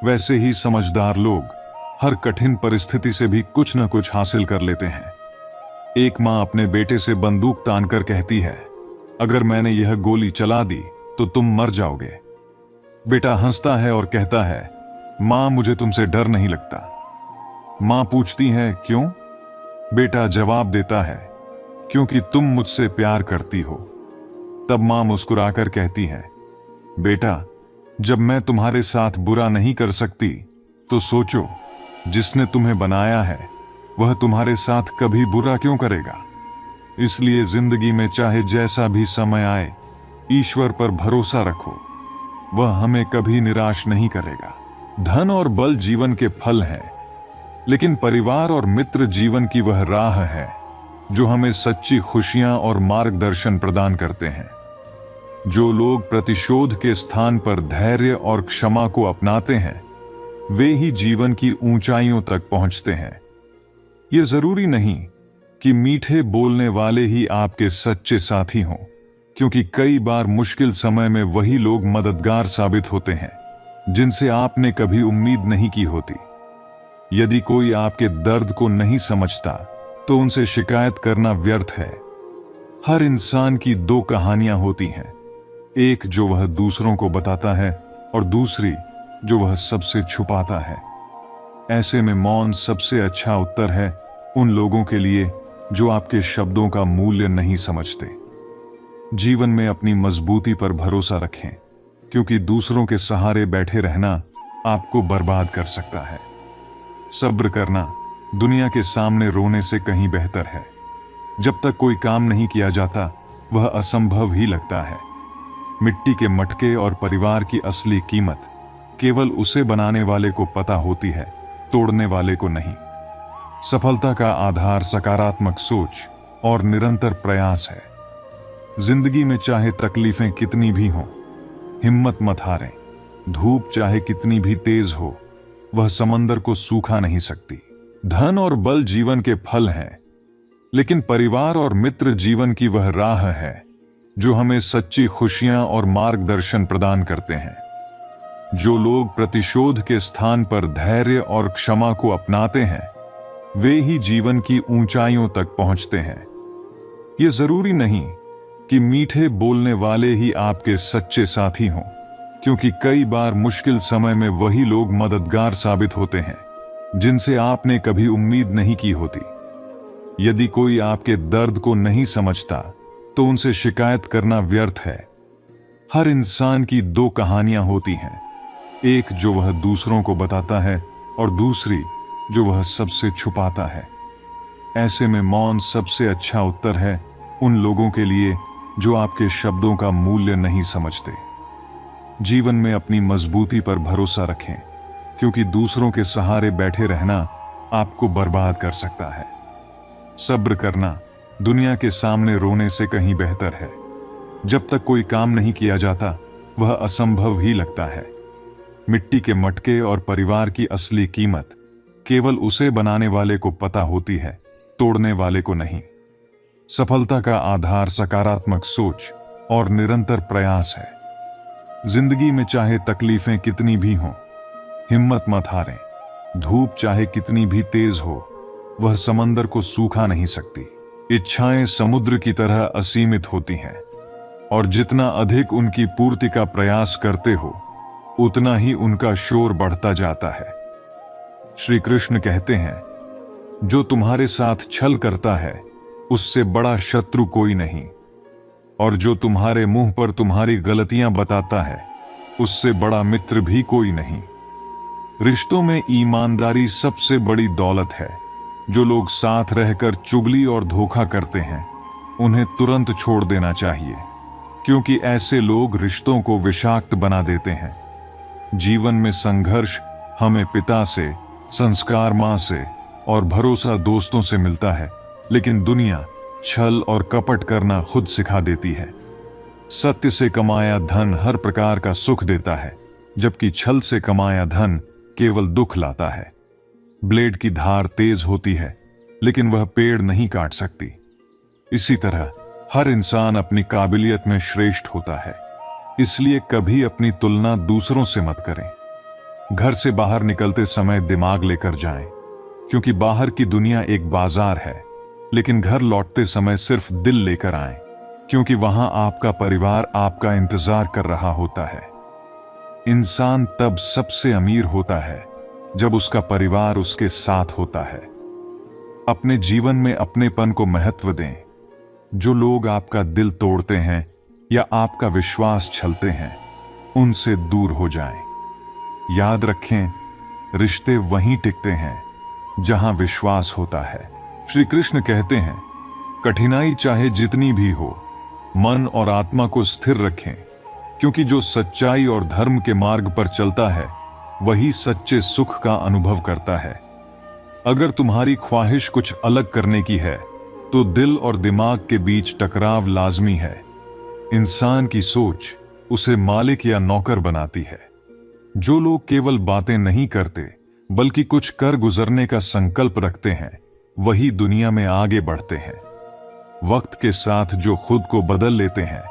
वैसे ही समझदार लोग हर कठिन परिस्थिति से भी कुछ न कुछ हासिल कर लेते हैं। एक मां अपने बेटे से बंदूक तानकर कहती है, अगर मैंने यह गोली चला दी तो तुम मर जाओगे। बेटा हंसता है और कहता है, मां मुझे तुमसे डर नहीं लगता। मां पूछती है, क्यों? बेटा जवाब देता है, क्योंकि तुम मुझसे प्यार करती हो। तब मां मुस्कुराकर कहती है, बेटा जब मैं तुम्हारे साथ बुरा नहीं कर सकती तो सोचो, जिसने तुम्हें बनाया है वह तुम्हारे साथ कभी बुरा क्यों करेगा। इसलिए जिंदगी में चाहे जैसा भी समय आए, ईश्वर पर भरोसा रखो, वह हमें कभी निराश नहीं करेगा। धन और बल जीवन के फल हैं, लेकिन परिवार और मित्र जीवन की वह राह है जो हमें सच्ची खुशियां और मार्गदर्शन प्रदान करते हैं। जो लोग प्रतिशोध के स्थान पर धैर्य और क्षमा को अपनाते हैं, वे ही जीवन की ऊंचाइयों तक पहुंचते हैं। ये जरूरी नहीं कि मीठे बोलने वाले ही आपके सच्चे साथी हों, क्योंकि कई बार मुश्किल समय में वही लोग मददगार साबित होते हैं जिनसे आपने कभी उम्मीद नहीं की होती। यदि कोई आपके दर्द को नहीं समझता तो उनसे शिकायत करना व्यर्थ है। हर इंसान की 2 कहानियां होती हैं, एक जो वह दूसरों को बताता है और दूसरी जो वह सबसे छुपाता है। ऐसे में मौन सबसे अच्छा उत्तर है उन लोगों के लिए जो आपके शब्दों का मूल्य नहीं समझते। जीवन में अपनी मजबूती पर भरोसा रखें, क्योंकि दूसरों के सहारे बैठे रहना आपको बर्बाद कर सकता है। सब्र करना दुनिया के सामने रोने से कहीं बेहतर है। जब तक कोई काम नहीं किया जाता वह असंभव ही लगता है। मिट्टी के मटके और परिवार की असली कीमत केवल उसे बनाने वाले को पता होती है, तोड़ने वाले को नहीं। सफलता का आधार सकारात्मक सोच और निरंतर प्रयास है। जिंदगी में चाहे तकलीफें कितनी भी हों, हिम्मत मत हारें। धूप चाहे कितनी भी तेज हो, वह समंदर को सूखा नहीं सकती। धन और बल जीवन के फल हैं, लेकिन परिवार और मित्र जीवन की वह राह है जो हमें सच्ची खुशियां और मार्गदर्शन प्रदान करते हैं। जो लोग प्रतिशोध के स्थान पर धैर्य और क्षमा को अपनाते हैं, वे ही जीवन की ऊंचाइयों तक पहुंचते हैं। ये जरूरी नहीं कि मीठे बोलने वाले ही आपके सच्चे साथी हों, क्योंकि कई बार मुश्किल समय में वही लोग मददगार साबित होते हैं जिनसे आपने कभी उम्मीद नहीं की होती। यदि कोई आपके दर्द को नहीं समझता तो उनसे शिकायत करना व्यर्थ है। हर इंसान की 2 कहानियां होती हैं, एक जो वह दूसरों को बताता है और दूसरी जो वह सबसे छुपाता है। ऐसे में मौन सबसे अच्छा उत्तर है उन लोगों के लिए जो आपके शब्दों का मूल्य नहीं समझते। जीवन में अपनी मजबूती पर भरोसा रखें, क्योंकि दूसरों के सहारे बैठे रहना आपको बर्बाद कर सकता है। सब्र करना दुनिया के सामने रोने से कहीं बेहतर है। जब तक कोई काम नहीं किया जाता वह असंभव ही लगता है। मिट्टी के मटके और परिवार की असली कीमत केवल उसे बनाने वाले को पता होती है, तोड़ने वाले को नहीं। सफलता का आधार सकारात्मक सोच और निरंतर प्रयास है। जिंदगी में चाहे तकलीफें कितनी भी हों, हिम्मत मत हारें। धूप चाहे कितनी भी तेज हो, वह समंदर को सूखा नहीं सकती। इच्छाएं समुद्र की तरह असीमित होती हैं, और जितना अधिक उनकी पूर्ति का प्रयास करते हो, उतना ही उनका शोर बढ़ता जाता है। श्री कृष्ण कहते हैं, जो तुम्हारे साथ छल करता है उससे बड़ा शत्रु कोई नहीं, और जो तुम्हारे मुंह पर तुम्हारी गलतियां बताता है उससे बड़ा मित्र भी कोई नहीं। रिश्तों में ईमानदारी सबसे बड़ी दौलत है। जो लोग साथ रहकर चुगली और धोखा करते हैं, उन्हें तुरंत छोड़ देना चाहिए, क्योंकि ऐसे लोग रिश्तों को विषाक्त बना देते हैं। जीवन में संघर्ष हमें पिता से, संस्कार मां से और भरोसा दोस्तों से मिलता है, लेकिन दुनिया छल और कपट करना खुद सिखा देती है। सत्य से कमाया धन हर प्रकार का सुख देता है, जबकि छल से कमाया धन केवल दुख लाता है। ब्लेड की धार तेज होती है, लेकिन वह पेड़ नहीं काट सकती। इसी तरह हर इंसान अपनी काबिलियत में श्रेष्ठ होता है, इसलिए कभी अपनी तुलना दूसरों से मत करें। घर से बाहर निकलते समय दिमाग लेकर जाएं, क्योंकि बाहर की दुनिया एक बाजार है, लेकिन घर लौटते समय सिर्फ दिल लेकर आएं, क्योंकि वहां आपका परिवार आपका इंतजार कर रहा होता है। इंसान तब सबसे अमीर होता है जब उसका परिवार उसके साथ होता है। अपने जीवन में अपनेपन को महत्व दें। जो लोग आपका दिल तोड़ते हैं या आपका विश्वास छलते हैं, उनसे दूर हो जाएं। याद रखें, रिश्ते वहीं टिकते हैं जहां विश्वास होता है। श्री कृष्ण कहते हैं, कठिनाई चाहे जितनी भी हो, मन और आत्मा को स्थिर रखें, क्योंकि जो सच्चाई और धर्म के मार्ग पर चलता है वही सच्चे सुख का अनुभव करता है। अगर तुम्हारी ख्वाहिश कुछ अलग करने की है, तो दिल और दिमाग के बीच टकराव लाजमी है। इंसान की सोच उसे मालिक या नौकर बनाती है। जो लोग केवल बातें नहीं करते बल्कि कुछ कर गुजरने का संकल्प रखते हैं, वही दुनिया में आगे बढ़ते हैं। वक्त के साथ जो खुद को बदल लेते हैं,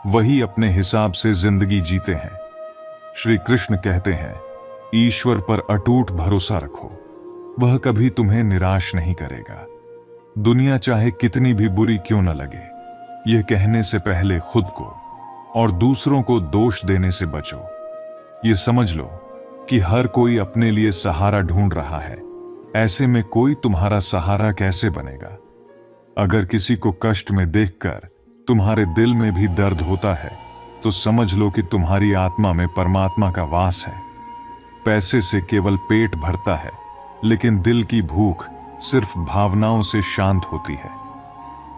वही अपने हिसाब से जिंदगी जीते हैं। श्री कृष्ण कहते हैं, ईश्वर पर अटूट भरोसा रखो, वह कभी तुम्हें निराश नहीं करेगा। दुनिया चाहे कितनी भी बुरी क्यों न लगे, यह कहने से पहले खुद को और दूसरों को दोष देने से बचो। ये समझ लो कि हर कोई अपने लिए सहारा ढूंढ रहा है। ऐसे में कोई तुम्हारा सहारा कैसे बनेगा? अगर किसी को कष्ट में देखकर तुम्हारे दिल में भी दर्द होता है, तो समझ लो कि तुम्हारी आत्मा में परमात्मा का वास है। पैसे से केवल पेट भरता है, लेकिन दिल की भूख सिर्फ भावनाओं से शांत होती है।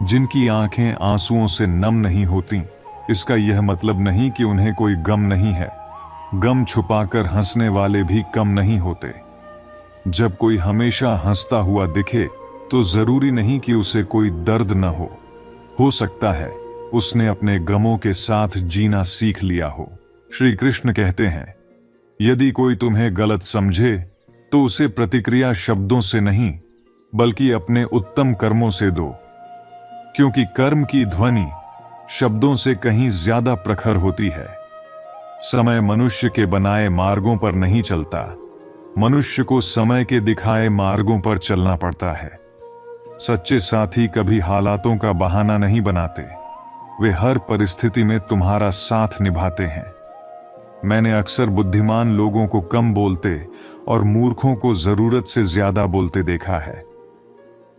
जिनकी आंखें आंसुओं से नम नहीं होती, इसका यह मतलब नहीं कि उन्हें कोई गम नहीं है। गम छुपाकर हंसने वाले भी कम नहीं होते। जब कोई हमेशा हंसता हुआ दिखे, तो जरूरी नहीं कि उसे कोई दर्द न हो सकता है उसने अपने गमों के साथ जीना सीख लिया हो। श्री कृष्ण कहते हैं, यदि कोई तुम्हें गलत समझे तो उसे प्रतिक्रिया शब्दों से नहीं बल्कि अपने उत्तम कर्मों से दो, क्योंकि कर्म की ध्वनि शब्दों से कहीं ज्यादा प्रखर होती है। समय मनुष्य के बनाए मार्गों पर नहीं चलता, मनुष्य को समय के दिखाए मार्गों पर चलना पड़ता है। सच्चे साथी कभी हालातों का बहाना नहीं बनाते, वे हर परिस्थिति में तुम्हारा साथ निभाते हैं। मैंने अक्सर बुद्धिमान लोगों को कम बोलते और मूर्खों को जरूरत से ज्यादा बोलते देखा है।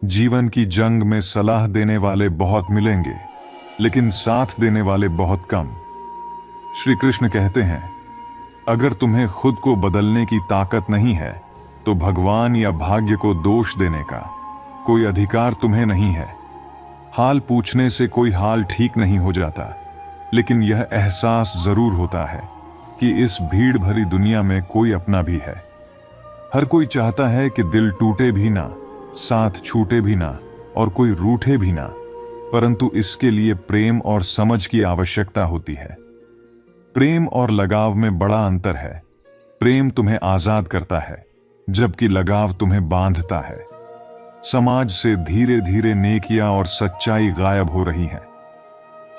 जीवन की जंग में सलाह देने वाले बहुत मिलेंगे, लेकिन साथ देने वाले बहुत कम। श्री कृष्ण कहते हैं, अगर तुम्हें खुद को बदलने की ताकत नहीं है, तो भगवान या भाग्य को दोष देने का कोई अधिकार तुम्हें नहीं है। हाल पूछने से कोई हाल ठीक नहीं हो जाता, लेकिन यह एहसास जरूर होता है कि इस भीड़ भरी दुनिया में कोई अपना भी है। हर कोई चाहता है कि दिल टूटे भी ना, साथ छूटे भी ना और कोई रूठे भी ना, परंतु इसके लिए प्रेम और समझ की आवश्यकता होती है। प्रेम और लगाव में बड़ा अंतर है। प्रेम तुम्हें आजाद करता है, जबकि लगाव तुम्हें बांधता है। समाज से धीरे धीरे नेकियां और सच्चाई गायब हो रही है।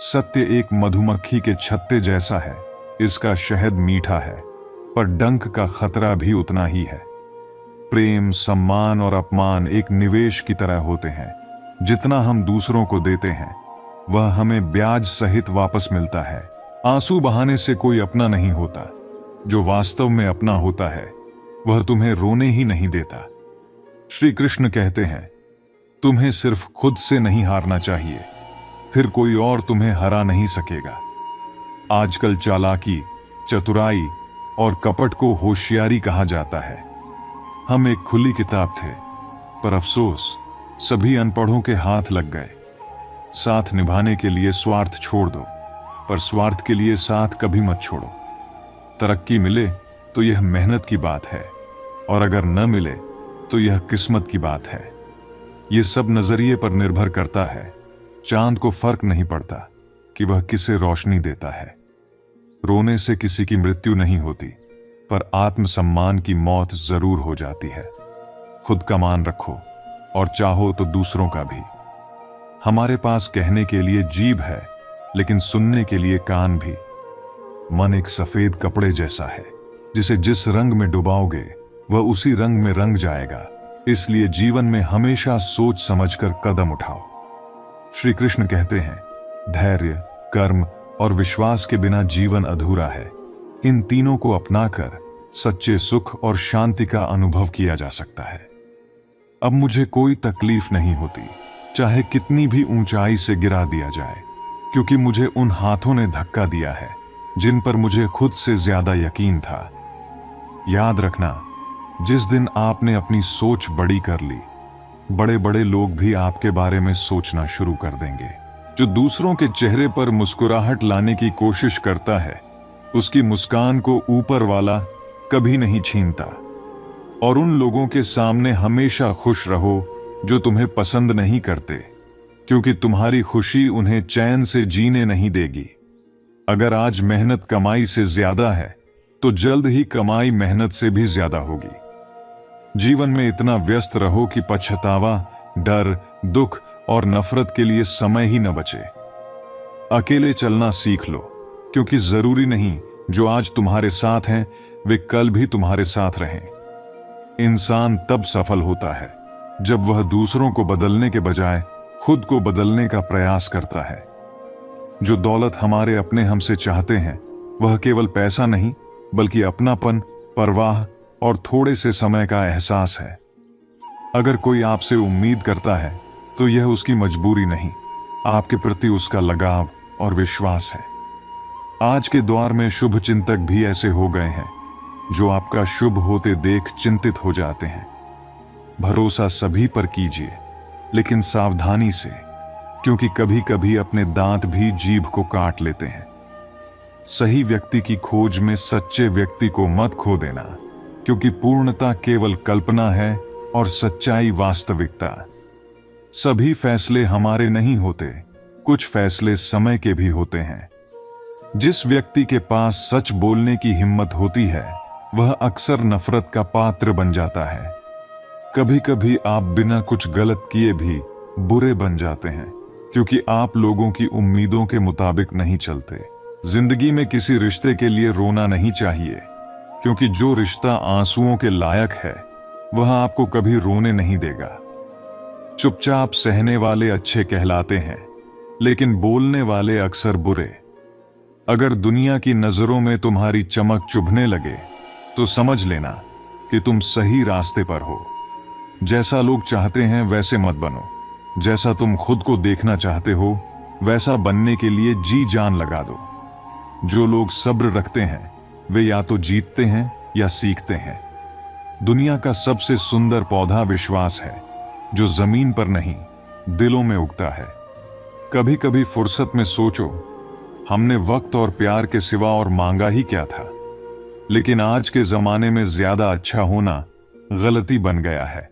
सत्य एक मधुमक्खी के छत्ते जैसा है। इसका शहद मीठा है, पर डंक का खतरा भी उतना ही है। प्रेम, सम्मान और अपमान एक निवेश की तरह होते हैं। जितना हम दूसरों को देते हैं, वह हमें ब्याज सहित वापस मिलता है। आंसू बहाने से कोई अपना नहीं होता। जो वास्तव में अपना होता है, वह तुम्हें रोने ही नहीं देता। श्री कृष्ण कहते हैं, तुम्हें सिर्फ खुद से नहीं हारना चाहिए, फिर कोई और तुम्हें हरा नहीं सकेगा। आजकल चालाकी, चतुराई और कपट को होशियारी कहा जाता है। हम एक खुली किताब थे, पर अफसोस सभी अनपढ़ों के हाथ लग गए। साथ निभाने के लिए स्वार्थ छोड़ दो, पर स्वार्थ के लिए साथ कभी मत छोड़ो। तरक्की मिले तो यह मेहनत की बात है, और अगर न मिले तो यह किस्मत की बात है। यह सब नजरिए पर निर्भर करता है। चांद को फर्क नहीं पड़ता कि वह किसे रोशनी देता है। रोने से किसी की मृत्यु नहीं होती, पर आत्मसम्मान की मौत जरूर हो जाती है। खुद का मान रखो और चाहो तो दूसरों का भी। हमारे पास कहने के लिए जीभ है, लेकिन सुनने के लिए कान भी। मन एक सफेद कपड़े जैसा है, जिसे जिस रंग में डुबाओगे वह उसी रंग में रंग जाएगा। इसलिए जीवन में हमेशा सोच समझकर कदम उठाओ। श्री कृष्ण कहते हैं, धैर्य, कर्म और विश्वास के बिना जीवन अधूरा है। इन तीनों को अपनाकर सच्चे सुख और शांति का अनुभव किया जा सकता है। अब मुझे कोई तकलीफ नहीं होती, चाहे कितनी भी ऊंचाई से गिरा दिया जाए, क्योंकि मुझे उन हाथों ने धक्का दिया है जिन पर मुझे खुद से ज्यादा यकीन था। याद रखना, जिस दिन आपने अपनी सोच बड़ी कर ली, बड़े बड़े लोग भी आपके बारे में सोचना शुरू कर देंगे। जो दूसरों के चेहरे पर मुस्कुराहट लाने की कोशिश करता है, उसकी मुस्कान को ऊपर वाला कभी नहीं छीनता। और उन लोगों के सामने हमेशा खुश रहो जो तुम्हें पसंद नहीं करते, क्योंकि तुम्हारी खुशी उन्हें चैन से जीने नहीं देगी। अगर आज मेहनत कमाई से ज्यादा है, तो जल्द ही कमाई मेहनत से भी ज्यादा होगी। जीवन में इतना व्यस्त रहो कि पछतावा, डर, दुख और नफरत के लिए समय ही न बचे। अकेले चलना सीख लो, क्योंकि जरूरी नहीं जो आज तुम्हारे साथ हैं वे कल भी तुम्हारे साथ रहें। इंसान तब सफल होता है जब वह दूसरों को बदलने के बजाय खुद को बदलने का प्रयास करता है। जो दौलत हमारे अपने हमसे चाहते हैं, वह केवल पैसा नहीं, बल्कि अपनापन, परवाह और थोड़े से समय का एहसास है। अगर कोई आपसे उम्मीद करता है, तो यह उसकी मजबूरी नहीं, आपके प्रति उसका लगाव और विश्वास है। आज के दौर में शुभ चिंतक भी ऐसे हो गए हैं जो आपका शुभ होते देख चिंतित हो जाते हैं। भरोसा सभी पर कीजिए, लेकिन सावधानी से, क्योंकि कभी कभी अपने दांत भी जीभ को काट लेते हैं। सही व्यक्ति की खोज में सच्चे व्यक्ति को मत खो देना, क्योंकि पूर्णता केवल कल्पना है और सच्चाई वास्तविकता। सभी फैसले हमारे नहीं होते, कुछ फैसले समय के भी होते हैं। जिस व्यक्ति के पास सच बोलने की हिम्मत होती है, वह अक्सर नफरत का पात्र बन जाता है। कभी कभी आप बिना कुछ गलत किए भी बुरे बन जाते हैं, क्योंकि आप लोगों की उम्मीदों के मुताबिक नहीं चलते। जिंदगी में किसी रिश्ते के लिए रोना नहीं चाहिए, क्योंकि जो रिश्ता आंसुओं के लायक है, वह आपको कभी रोने नहीं देगा। चुपचाप सहने वाले अच्छे कहलाते हैं, लेकिन बोलने वाले अक्सर बुरे। अगर दुनिया की नजरों में तुम्हारी चमक चुभने लगे, तो समझ लेना कि तुम सही रास्ते पर हो। जैसा लोग चाहते हैं वैसे मत बनो। जैसा तुम खुद को देखना चाहते हो, वैसा बनने के लिए जी जान लगा दो। जो लोग सब्र रखते हैं, वे या तो जीतते हैं या सीखते हैं। दुनिया का सबसे सुंदर पौधा विश्वास है। जो जमीन पर नहीं, दिलों में उगता है। कभी कभी फुर्सत में सोचो, हमने वक्त और प्यार के सिवा और मांगा ही क्या था। लेकिन आज के जमाने में ज्यादा अच्छा होना गलती बन गया है।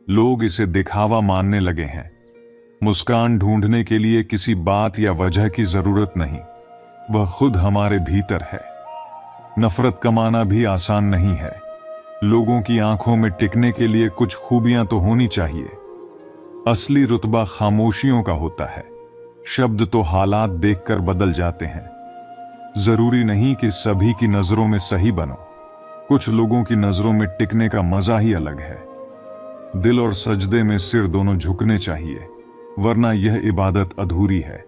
लोग इसे दिखावा मानने लगे हैं। मुस्कान ढूंढने के लिए किसी बात या वजह की जरूरत नहीं, वह खुद हमारे भीतर है। नफरत कमाना भी आसान नहीं है। लोगों की आंखों में टिकने के लिए कुछ खूबियां तो होनी चाहिए। असली रुतबा खामोशियों का होता है। शब्द तो हालात देखकर बदल जाते हैं। जरूरी नहीं कि सभी की नजरों में सही बनो। कुछ लोगों की नजरों में टिकने का मजा ही अलग है। दिल और सजदे में सिर दोनों झुकने चाहिए, वरना यह इबादत अधूरी है।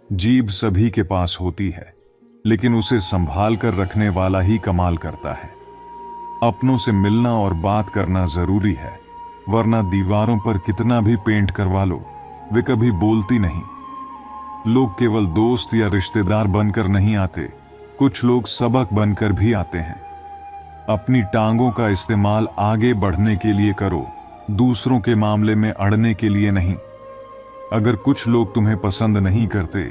जीभ सभी के पास होती है, लेकिन उसे संभाल कर रखने वाला ही कमाल करता है। अपनों से मिलना और बात करना जरूरी है, वरना दीवारों पर कितना भी पेंट करवा लो, वे कभी बोलती नहीं। लोग केवल दोस्त या रिश्तेदार बनकर नहीं आते, कुछ लोग सबक बनकर भी आते हैं। अपनी टांगों का इस्तेमाल आगे बढ़ने के लिए करो, दूसरों के मामले में अड़ने के लिए नहीं। अगर कुछ लोग तुम्हें पसंद नहीं करते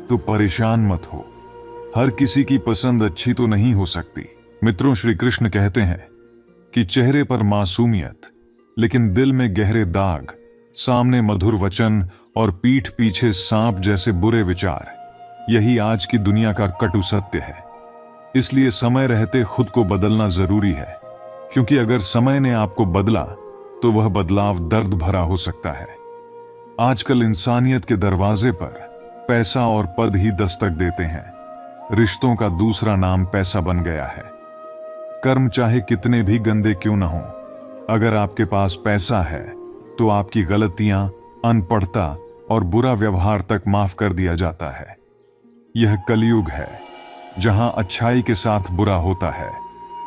तो परेशान मत हो। हर किसी की पसंद अच्छी तो नहीं हो सकती। मित्रों, श्री कृष्ण कहते हैं कि चेहरे पर मासूमियत, लेकिन दिल में गहरे दाग, सामने मधुर वचन और पीठ पीछे सांप जैसे बुरे विचार, यही आज की दुनिया का कटु सत्य है। इसलिए समय रहते खुद को बदलना जरूरी है, क्योंकि अगर समय ने आपको बदला तो वह बदलाव दर्द भरा हो सकता है। आजकल इंसानियत के दरवाजे पर पैसा और पद ही दस्तक देते हैं। रिश्तों का दूसरा नाम पैसा बन गया है। कर्म चाहे कितने भी गंदे क्यों न हों, अगर आपके पास पैसा है तो आपकी गलतियां, अनपढ़ता और बुरा व्यवहार तक माफ कर दिया जाता है। यह कलयुग है, जहां अच्छाई के साथ बुरा होता है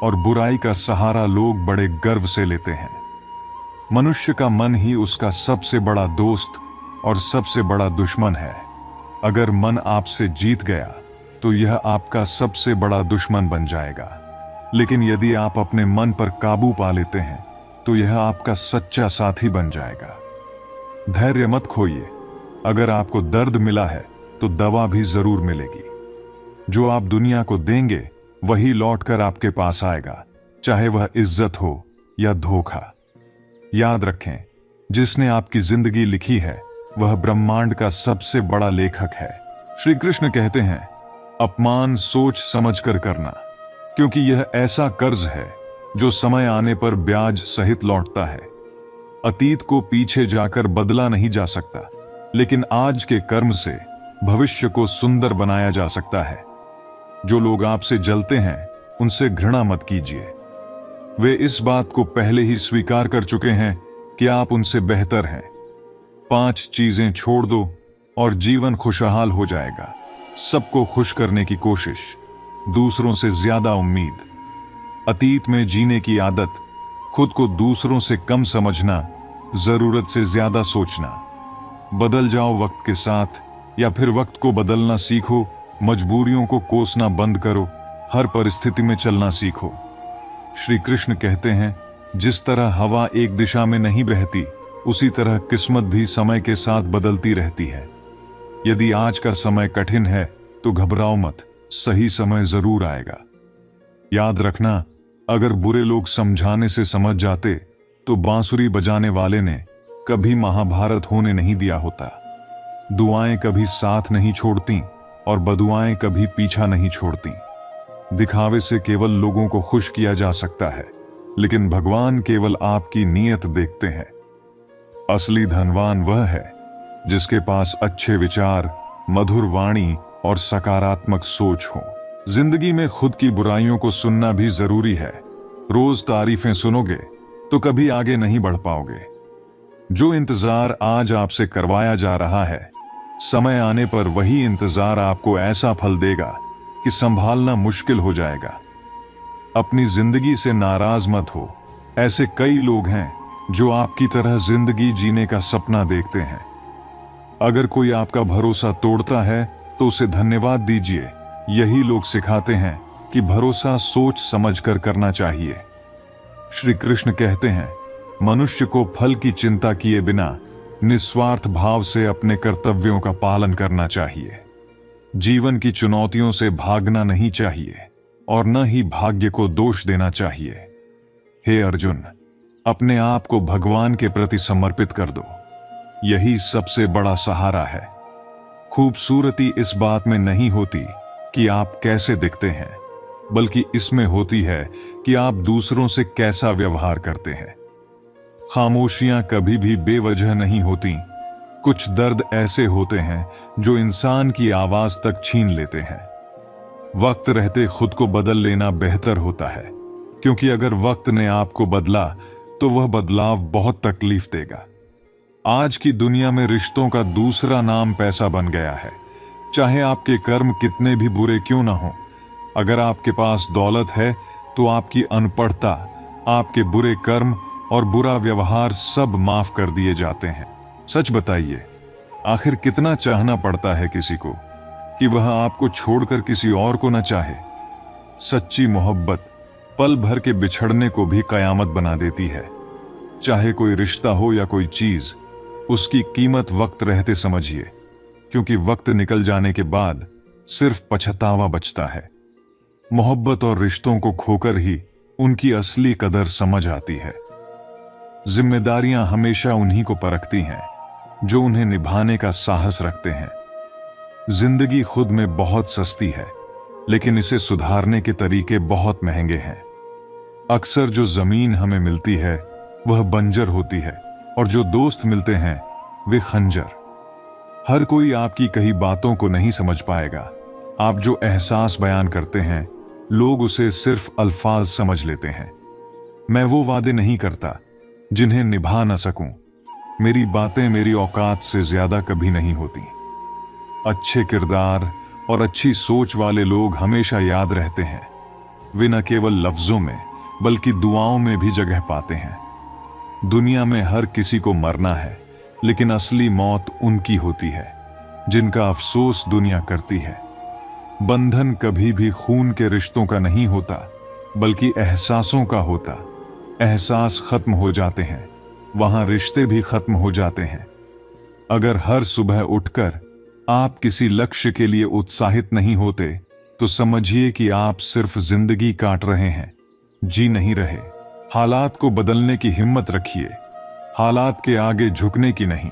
और बुराई का सहारा लोग बड़े गर्व से लेते हैं। मनुष्य का मन ही उसका सबसे बड़ा दोस्त और सबसे बड़ा दुश्मन है। अगर मन आपसे जीत गया तो यह आपका सबसे बड़ा दुश्मन बन जाएगा, लेकिन यदि आप अपने मन पर काबू पा लेते हैं तो यह आपका सच्चा साथी बन जाएगा। धैर्य मत खोइए। अगर आपको दर्द मिला है तो दवा भी जरूर मिलेगी। जो आप दुनिया को देंगे वही लौटकर आपके पास आएगा, चाहे वह इज्जत हो या धोखा। याद रखें, जिसने आपकी जिंदगी लिखी है वह ब्रह्मांड का सबसे बड़ा लेखक है। श्री कृष्ण कहते हैं, अपमान सोच समझकर करना, क्योंकि यह ऐसा कर्ज है जो समय आने पर ब्याज सहित लौटता है। अतीत को पीछे जाकर बदला नहीं जा सकता, लेकिन आज के कर्म से भविष्य को सुंदर बनाया जा सकता है। जो लोग आपसे जलते हैं उनसे घृणा मत कीजिए। वे इस बात को पहले ही स्वीकार कर चुके हैं कि आप उनसे बेहतर हैं। 5 चीजें छोड़ दो और जीवन खुशहाल हो जाएगा। सबको खुश करने की कोशिश, दूसरों से ज्यादा उम्मीद, अतीत में जीने की आदत, खुद को दूसरों से कम समझना, जरूरत से ज्यादा सोचना। बदल जाओ वक्त के साथ या फिर वक्त को बदलना सीखो। मजबूरियों को कोसना बंद करो, हर परिस्थिति में चलना सीखो। श्री कृष्ण कहते हैं, जिस तरह हवा एक दिशा में नहीं बहती, उसी तरह किस्मत भी समय के साथ बदलती रहती है। यदि आज का समय कठिन है तो घबराओ मत, सही समय जरूर आएगा। याद रखना, अगर बुरे लोग समझाने से समझ जाते तो बांसुरी बजाने वाले ने कभी महाभारत होने नहीं दिया होता। दुआएं कभी साथ नहीं छोड़ती और बदुआएं कभी पीछा नहीं छोड़ती। दिखावे से केवल लोगों को खुश किया जा सकता है, लेकिन भगवान केवल आपकी नीयत देखते हैं। असली धनवान वह है जिसके पास अच्छे विचार, मधुर वाणी और सकारात्मक सोच हो। जिंदगी में खुद की बुराइयों को सुनना भी जरूरी है। रोज तारीफें सुनोगे तो कभी आगे नहीं बढ़ पाओगे। जो इंतजार आज आपसे करवाया जा रहा है, समय आने पर वही इंतजार आपको ऐसा फल देगा कि संभालना मुश्किल हो जाएगा। अपनी जिंदगी से नाराज मत हो। ऐसे कई लोग हैं जो आपकी तरह जिंदगी जीने का सपना देखते हैं। अगर कोई आपका भरोसा तोड़ता है तो उसे धन्यवाद दीजिए। यही लोग सिखाते हैं कि भरोसा सोच समझकर करना चाहिए। श्री कृष्ण कहते हैं, मनुष्य को फल की चिंता किए बिना निस्वार्थ भाव से अपने कर्तव्यों का पालन करना चाहिए। जीवन की चुनौतियों से भागना नहीं चाहिए और न ही भाग्य को दोष देना चाहिए। हे अर्जुन, अपने आप को भगवान के प्रति समर्पित कर दो, यही सबसे बड़ा सहारा है। खूबसूरती इस बात में नहीं होती कि आप कैसे दिखते हैं, बल्कि इसमें होती है कि आप दूसरों से कैसा व्यवहार करते हैं। खामोशियां कभी भी बेवजह नहीं होती। कुछ दर्द ऐसे होते हैं जो इंसान की आवाज तक छीन लेते हैं। वक्त रहते खुद को बदल लेना बेहतर होता है, क्योंकि अगर वक्त ने आपको बदला तो वह बदलाव बहुत तकलीफ देगा। आज की दुनिया में रिश्तों का दूसरा नाम पैसा बन गया है। चाहे आपके कर्म कितने भी बुरे क्यों ना हो, अगर आपके पास दौलत है तो आपकी अनपढ़ता, आपके बुरे कर्म और बुरा व्यवहार सब माफ कर दिए जाते हैं। सच बताइए, आखिर कितना चाहना पड़ता है किसी को कि वह आपको छोड़कर किसी और को न चाहे। सच्ची मोहब्बत पल भर के बिछड़ने को भी कयामत बना देती है। चाहे कोई रिश्ता हो या कोई चीज, उसकी कीमत वक्त रहते समझिए, क्योंकि वक्त निकल जाने के बाद सिर्फ पछतावा बचता है। मोहब्बत और रिश्तों को खोकर ही उनकी असली कदर समझ आती है। जिम्मेदारियां हमेशा उन्हीं को परखती हैं जो उन्हें निभाने का साहस रखते हैं। जिंदगी खुद में बहुत सस्ती है, लेकिन इसे सुधारने के तरीके बहुत महंगे हैं। अक्सर जो जमीन हमें मिलती है वह बंजर होती है, और जो दोस्त मिलते हैं वे खंजर। हर कोई आपकी कही बातों को नहीं समझ पाएगा। आप जो एहसास बयान करते हैं, लोग उसे सिर्फ अल्फाज समझ लेते हैं। मैं वो वादे नहीं करता जिन्हें निभा न सकूं। मेरी बातें मेरी औकात से ज्यादा कभी नहीं होती। अच्छे किरदार और अच्छी सोच वाले लोग हमेशा याद रहते हैं। वे न केवल लफ्जों में बल्कि दुआओं में भी जगह पाते हैं। दुनिया में हर किसी को मरना है, लेकिन असली मौत उनकी होती है जिनका अफसोस दुनिया करती है। बंधन कभी भी खून के रिश्तों का नहीं होता, बल्कि एहसासों का होता। एहसास खत्म हो जाते हैं, वहां रिश्ते भी खत्म हो जाते हैं। अगर हर सुबह उठकर आप किसी लक्ष्य के लिए उत्साहित नहीं होते, तो समझिए कि आप सिर्फ जिंदगी काट रहे हैं, जी नहीं रहे। हालात को बदलने की हिम्मत रखिए, हालात के आगे झुकने की नहीं।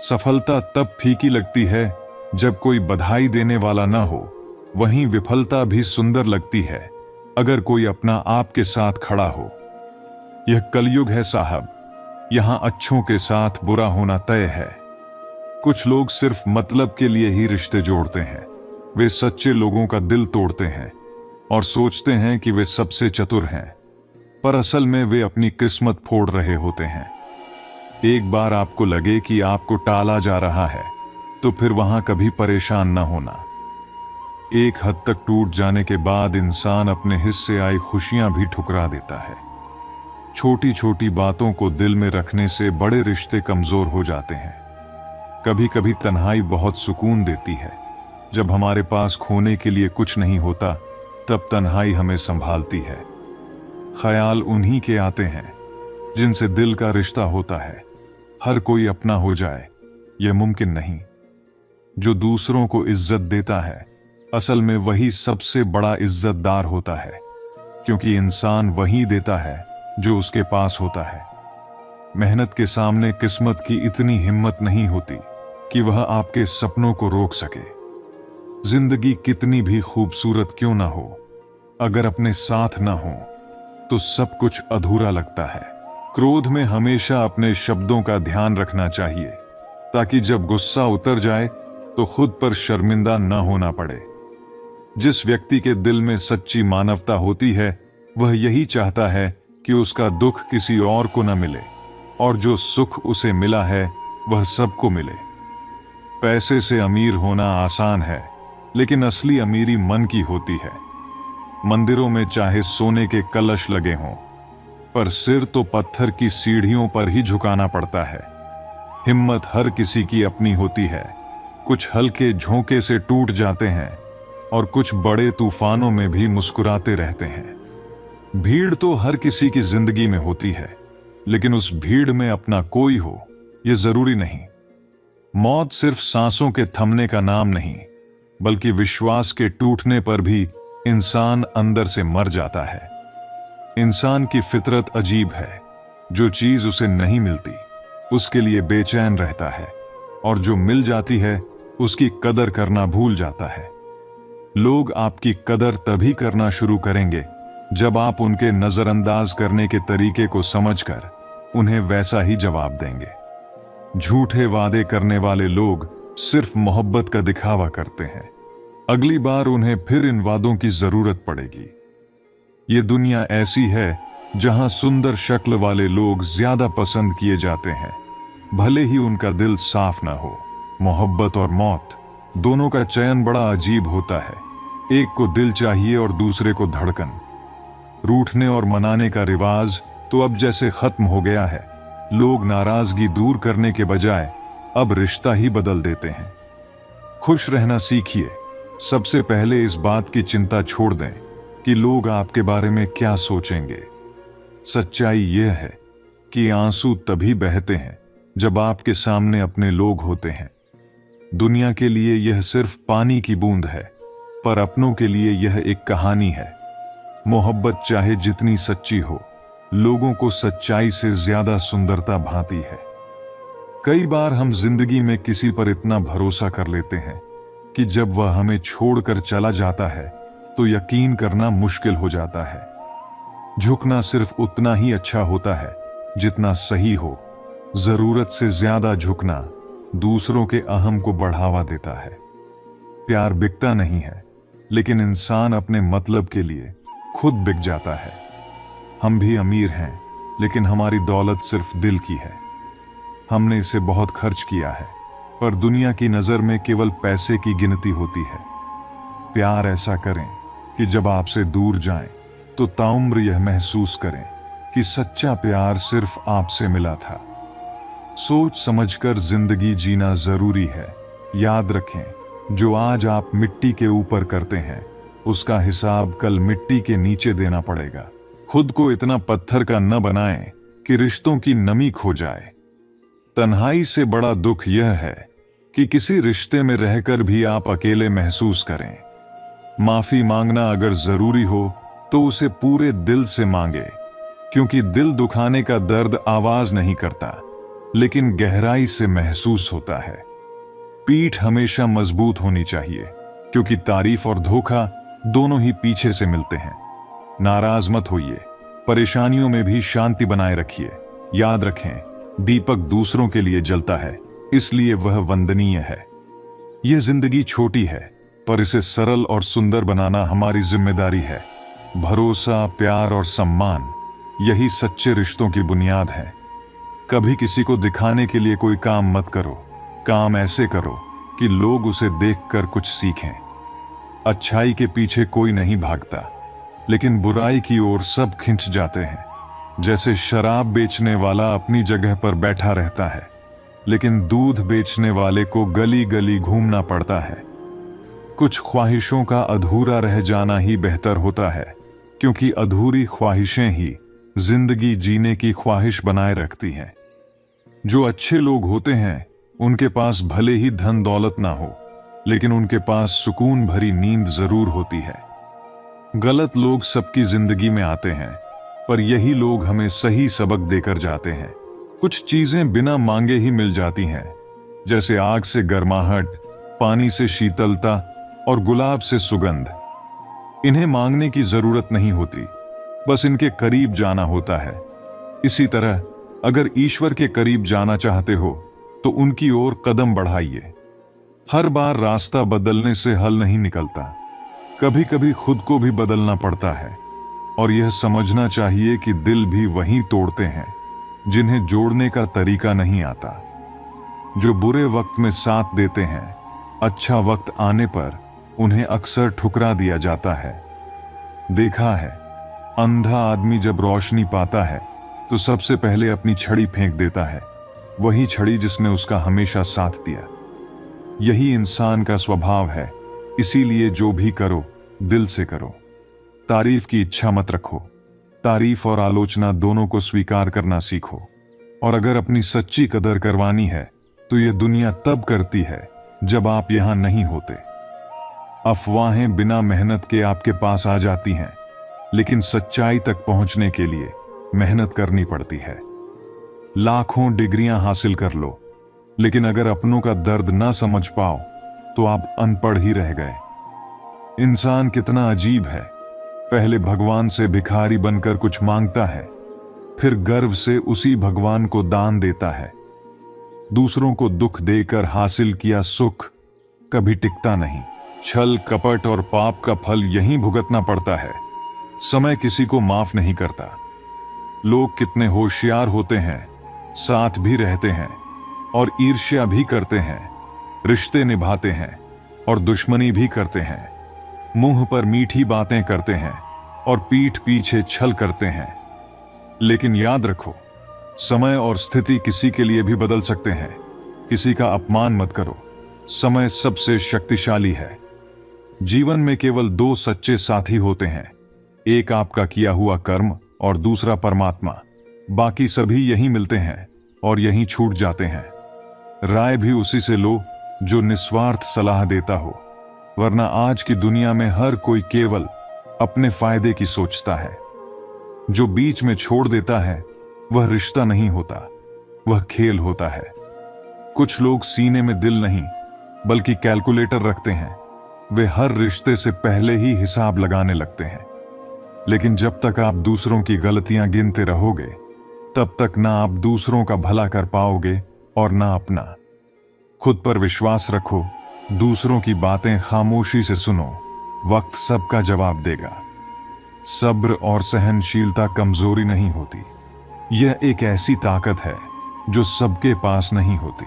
सफलता तब फीकी लगती है जब कोई बधाई देने वाला ना हो। वहीं विफलता भी सुंदर लगती है अगर कोई अपना आपके साथ खड़ा हो। यह कलयुग है साहब, यहां अच्छों के साथ बुरा होना तय है। कुछ लोग सिर्फ मतलब के लिए ही रिश्ते जोड़ते हैं। वे सच्चे लोगों का दिल तोड़ते हैं और सोचते हैं कि वे सबसे चतुर हैं, पर असल में वे अपनी किस्मत फोड़ रहे होते हैं। एक बार आपको लगे कि आपको टाला जा रहा है, तो फिर वहां कभी परेशान न होना। एक हद तक टूट जाने के बाद इंसान अपने हिस्से आई खुशियां भी ठुकरा देता है। छोटी छोटी बातों को दिल में रखने से बड़े रिश्ते कमजोर हो जाते हैं। कभी कभी तन्हाई बहुत सुकून देती है। जब हमारे पास खोने के लिए कुछ नहीं होता, तब तन्हाई हमें संभालती है। ख्याल उन्हीं के आते हैं जिनसे दिल का रिश्ता होता है। हर कोई अपना हो जाए, यह मुमकिन नहीं। जो दूसरों को इज्जत देता है, असल में वही सबसे बड़ा इज्जतदार होता है, क्योंकि इंसान वही देता है जो उसके पास होता है। मेहनत के सामने किस्मत की इतनी हिम्मत नहीं होती कि वह आपके सपनों को रोक सके। जिंदगी कितनी भी खूबसूरत क्यों ना हो, अगर अपने साथ ना हो तो सब कुछ अधूरा लगता है। क्रोध में हमेशा अपने शब्दों का ध्यान रखना चाहिए, ताकि जब गुस्सा उतर जाए तो खुद पर शर्मिंदा न होना पड़े। जिस व्यक्ति के दिल में सच्ची मानवता होती है, वह यही चाहता है कि उसका दुख किसी और को न मिले, और जो सुख उसे मिला है वह सबको मिले। पैसे से अमीर होना आसान है, लेकिन असली अमीरी मन की होती है। मंदिरों में चाहे सोने के कलश लगे हों, पर सिर तो पत्थर की सीढ़ियों पर ही झुकाना पड़ता है। हिम्मत हर किसी की अपनी होती है। कुछ हल्के झोंके से टूट जाते हैं और कुछ बड़े तूफानों में भी मुस्कुराते रहते हैं। भीड़ तो हर किसी की जिंदगी में होती है, लेकिन उस भीड़ में अपना कोई हो यह जरूरी नहीं। मौत सिर्फ सांसों के थमने का नाम नहीं, बल्कि विश्वास के टूटने पर भी इंसान अंदर से मर जाता है। इंसान की फितरत अजीब है। जो चीज उसे नहीं मिलती उसके लिए बेचैन रहता है, और जो मिल जाती है उसकी कदर करना भूल जाता है। लोग आपकी कदर तभी करना शुरू करेंगे जब आप उनके नजरअंदाज करने के तरीके को समझकर उन्हें वैसा ही जवाब देंगे। झूठे वादे करने वाले लोग सिर्फ मोहब्बत का दिखावा करते हैं। अगली बार उन्हें फिर इन वादों की जरूरत पड़ेगी। ये दुनिया ऐसी है जहां सुंदर शक्ल वाले लोग ज्यादा पसंद किए जाते हैं, भले ही उनका दिल साफ ना हो। मोहब्बत और मौत दोनों का चयन बड़ा अजीब होता है। एक को दिल चाहिए और दूसरे को धड़कन। रूठने और मनाने का रिवाज तो अब जैसे खत्म हो गया है। लोग नाराजगी दूर करने के बजाय अब रिश्ता ही बदल देते हैं। खुश रहना सीखिए। सबसे पहले इस बात की चिंता छोड़ दें कि लोग आपके बारे में क्या सोचेंगे। सच्चाई यह है कि आंसू तभी बहते हैं जब आपके सामने अपने लोग होते हैं। दुनिया के लिए यह सिर्फ पानी की बूंद है, पर अपनों के लिए यह एक कहानी है। मोहब्बत चाहे जितनी सच्ची हो, लोगों को सच्चाई से ज्यादा सुंदरता भाती है। कई बार हम जिंदगी में किसी पर इतना भरोसा कर लेते हैं कि जब वह हमें छोड़कर चला जाता है तो यकीन करना मुश्किल हो जाता है। झुकना सिर्फ उतना ही अच्छा होता है जितना सही हो। जरूरत से ज्यादा झुकना दूसरों के अहम को बढ़ावा देता है। प्यार बिकता नहीं है, लेकिन इंसान अपने मतलब के लिए खुद बिक जाता है। हम भी अमीर हैं, लेकिन हमारी दौलत सिर्फ दिल की है। हमने इसे बहुत खर्च किया है, पर दुनिया की नजर में केवल पैसे की गिनती होती है। प्यार ऐसा करें कि जब आपसे दूर जाएं तो ताउम्र यह महसूस करें कि सच्चा प्यार सिर्फ आपसे मिला था। सोच समझकर जिंदगी जीना जरूरी है। याद रखें, जो आज आप मिट्टी के ऊपर करते हैं उसका हिसाब कल मिट्टी के नीचे देना पड़ेगा। खुद को इतना पत्थर का न बनाएं कि रिश्तों की नमी खो जाए। तन्हाई से बड़ा दुख यह है कि किसी रिश्ते में रहकर भी आप अकेले महसूस करें। माफी मांगना अगर जरूरी हो तो उसे पूरे दिल से मांगे, क्योंकि दिल दुखाने का दर्द आवाज नहीं करता, लेकिन गहराई से महसूस होता है। पीठ हमेशा मजबूत होनी चाहिए, क्योंकि तारीफ और धोखा दोनों ही पीछे से मिलते हैं। नाराज मत होइए, परेशानियों में भी शांति बनाए रखिए। याद रखें, दीपक दूसरों के लिए जलता है, इसलिए वह वंदनीय है। यह जिंदगी छोटी है, पर इसे सरल और सुंदर बनाना हमारी जिम्मेदारी है। भरोसा, प्यार और सम्मान, यही सच्चे रिश्तों की बुनियाद है। कभी किसी को दिखाने के लिए कोई काम मत करो। काम ऐसे करो कि लोग उसे देखकर कुछ सीखें। अच्छाई के पीछे कोई नहीं भागता, लेकिन बुराई की ओर सब खिंच जाते हैं। जैसे शराब बेचने वाला अपनी जगह पर बैठा रहता है, लेकिन दूध बेचने वाले को गली गली घूमना पड़ता है। कुछ ख्वाहिशों का अधूरा रह जाना ही बेहतर होता है, क्योंकि अधूरी ख्वाहिशें ही जिंदगी जीने की ख्वाहिश बनाए रखती हैं। जो अच्छे लोग होते हैं उनके पास भले ही धन दौलत ना हो, लेकिन उनके पास सुकून भरी नींद जरूर होती है। गलत लोग सबकी जिंदगी में आते हैं, पर यही लोग हमें सही सबक देकर जाते हैं। कुछ चीजें बिना मांगे ही मिल जाती हैं, जैसे आग से गर्माहट, पानी से शीतलता और गुलाब से सुगंध। इन्हें मांगने की जरूरत नहीं होती, बस इनके करीब जाना होता है। इसी तरह अगर ईश्वर के करीब जाना चाहते हो तो उनकी ओर कदम बढ़ाइए। हर बार रास्ता बदलने से हल नहीं निकलता, कभी कभी खुद को भी बदलना पड़ता है। और यह समझना चाहिए कि दिल भी वहीं तोड़ते हैं जिन्हें जोड़ने का तरीका नहीं आता। जो बुरे वक्त में साथ देते हैं, अच्छा वक्त आने पर उन्हें अक्सर ठुकरा दिया जाता है। देखा है, अंधा आदमी जब रोशनी पाता है तो सबसे पहले अपनी छड़ी फेंक देता है, वही छड़ी जिसने उसका हमेशा साथ दिया। यही इंसान का स्वभाव है, इसीलिए जो भी करो दिल से करो। तारीफ की इच्छा मत रखो, तारीफ और आलोचना दोनों को स्वीकार करना सीखो। और अगर अपनी सच्ची कदर करवानी है तो यह दुनिया तब करती है जब आप यहां नहीं होते। अफवाहें बिना मेहनत के आपके पास आ जाती हैं, लेकिन सच्चाई तक पहुंचने के लिए मेहनत करनी पड़ती है। लाखों डिग्रियां हासिल कर लो, लेकिन अगर अपनों का दर्द ना समझ पाओ तो आप अनपढ़ ही रह गए। इंसान कितना अजीब है, पहले भगवान से भिखारी बनकर कुछ मांगता है, फिर गर्व से उसी भगवान को दान देता है। दूसरों को दुख देकर हासिल किया सुख कभी टिकता नहीं। छल, कपट और पाप का फल यहीं भुगतना पड़ता है। समय किसी को माफ नहीं करता। लोग कितने होशियार होते हैं, साथ भी रहते हैं और ईर्ष्या भी करते हैं, रिश्ते निभाते हैं और दुश्मनी भी करते हैं, मुंह पर मीठी बातें करते हैं और पीठ पीछे छल करते हैं। लेकिन याद रखो, समय और स्थिति किसी के लिए भी बदल सकते हैं। किसी का अपमान मत करो, समय सबसे शक्तिशाली है। जीवन में केवल दो सच्चे साथी होते हैं, एक आपका किया हुआ कर्म और दूसरा परमात्मा। बाकी सभी यहीं मिलते हैं और यहीं छूट जाते हैं। राय भी उसी से लो जो निस्वार्थ सलाह देता हो, वरना आज की दुनिया में हर कोई केवल अपने फायदे की सोचता है। जो बीच में छोड़ देता है वह रिश्ता नहीं होता, वह खेल होता है। कुछ लोग सीने में दिल नहीं बल्कि कैलकुलेटर रखते हैं। वे हर रिश्ते से पहले ही हिसाब लगाने लगते हैं। लेकिन जब तक आप दूसरों की गलतियां गिनते रहोगे, तब तक ना आप दूसरों का भला कर पाओगे और ना अपना। खुद पर विश्वास रखो, दूसरों की बातें खामोशी से सुनो, वक्त सबका जवाब देगा। सब्र और सहनशीलता कमजोरी नहीं होती, यह एक ऐसी ताकत है जो सबके पास नहीं होती।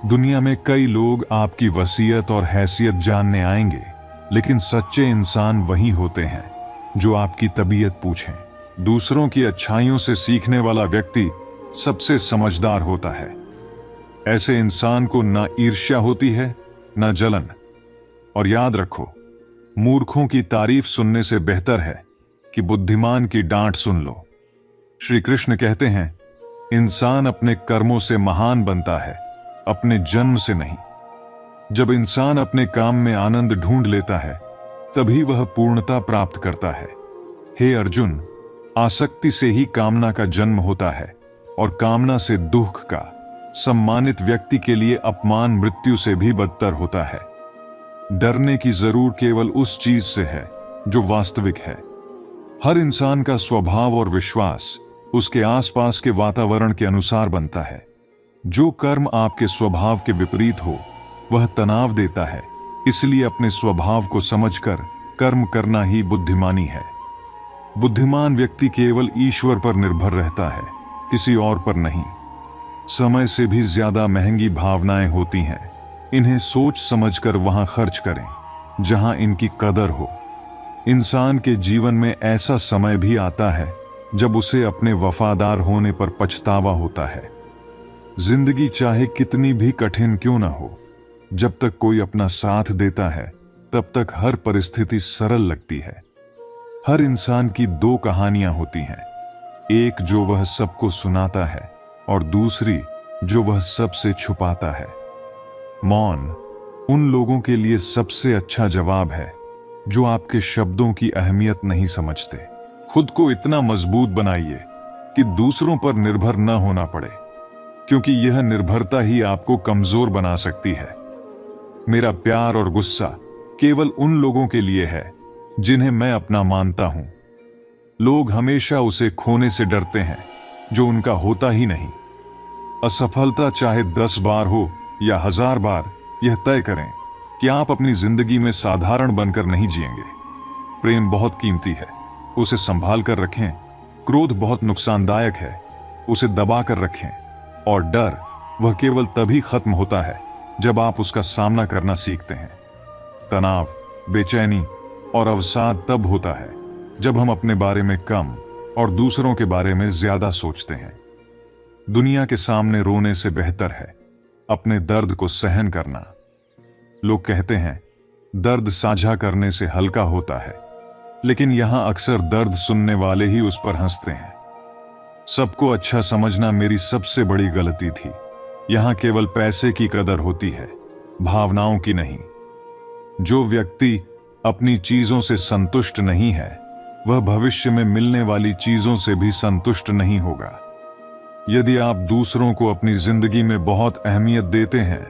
दुनिया में कई लोग आपकी वसीयत और हैसियत जानने आएंगे, लेकिन सच्चे इंसान वही होते हैं जो आपकी तबीयत पूछें। दूसरों की अच्छाइयों से सीखने वाला व्यक्ति सबसे समझदार होता है। ऐसे इंसान को ना ईर्ष्या होती है ना जलन। और याद रखो, मूर्खों की तारीफ सुनने से बेहतर है कि बुद्धिमान की डांट सुन लो। श्री कृष्ण कहते हैं, इंसान अपने कर्मों से महान बनता है, अपने जन्म से नहीं। जब इंसान अपने काम में आनंद ढूंढ लेता है, तभी वह पूर्णता प्राप्त करता है। हे अर्जुन, आसक्ति से ही कामना का जन्म होता है और कामना से दुख का। सम्मानित व्यक्ति के लिए अपमान मृत्यु से भी बदतर होता है। डरने की जरूर केवल उस चीज से है जो वास्तविक है। हर इंसान का स्वभाव और विश्वास उसके आसपास के वातावरण के अनुसार बनता है। जो कर्म आपके स्वभाव के विपरीत हो वह तनाव देता है, इसलिए अपने स्वभाव को समझकर कर्म करना ही बुद्धिमानी है। बुद्धिमान व्यक्ति केवल ईश्वर पर निर्भर रहता है, किसी और पर नहीं। समय से भी ज्यादा महंगी भावनाएं होती हैं, इन्हें सोच समझकर वहां खर्च करें जहां इनकी कदर हो। इंसान के जीवन में ऐसा समय भी आता है जब उसे अपने वफादार होने पर पछतावा होता है। जिंदगी चाहे कितनी भी कठिन क्यों ना हो, जब तक कोई अपना साथ देता है तब तक हर परिस्थिति सरल लगती है। हर इंसान की दो कहानियां होती हैं, एक जो वह सबको सुनाता है और दूसरी जो वह सबसे छुपाता है। मौन उन लोगों के लिए सबसे अच्छा जवाब है जो आपके शब्दों की अहमियत नहीं समझते। खुद को इतना मजबूत बनाइए कि दूसरों पर निर्भर न होना पड़े, क्योंकि यह निर्भरता ही आपको कमजोर बना सकती है। मेरा प्यार और गुस्सा केवल उन लोगों के लिए है जिन्हें मैं अपना मानता हूं। लोग हमेशा उसे खोने से डरते हैं जो उनका होता ही नहीं। असफलता चाहे 10 बार हो या 1000 बार, यह तय करें कि आप अपनी जिंदगी में साधारण बनकर नहीं जिएंगे। प्रेम बहुत कीमती है, उसे संभाल कर रखें। क्रोध बहुत नुकसानदायक है, उसे दबा कर रखें। और डर वह केवल तभी खत्म होता है जब आप उसका सामना करना सीखते हैं। तनाव, बेचैनी और अवसाद तब होता है जब हम अपने बारे में कम और दूसरों के बारे में ज्यादा सोचते हैं। दुनिया के सामने रोने से बेहतर है अपने दर्द को सहन करना। लोग कहते हैं दर्द साझा करने से हल्का होता है, लेकिन यहां अक्सर दर्द सुनने वाले ही उस पर हंसते हैं। सबको अच्छा समझना मेरी सबसे बड़ी गलती थी। यहां केवल पैसे की कदर होती है, भावनाओं की नहीं। जो व्यक्ति अपनी चीजों से संतुष्ट नहीं है, वह भविष्य में मिलने वाली चीजों से भी संतुष्ट नहीं होगा। यदि आप दूसरों को अपनी जिंदगी में बहुत अहमियत देते हैं,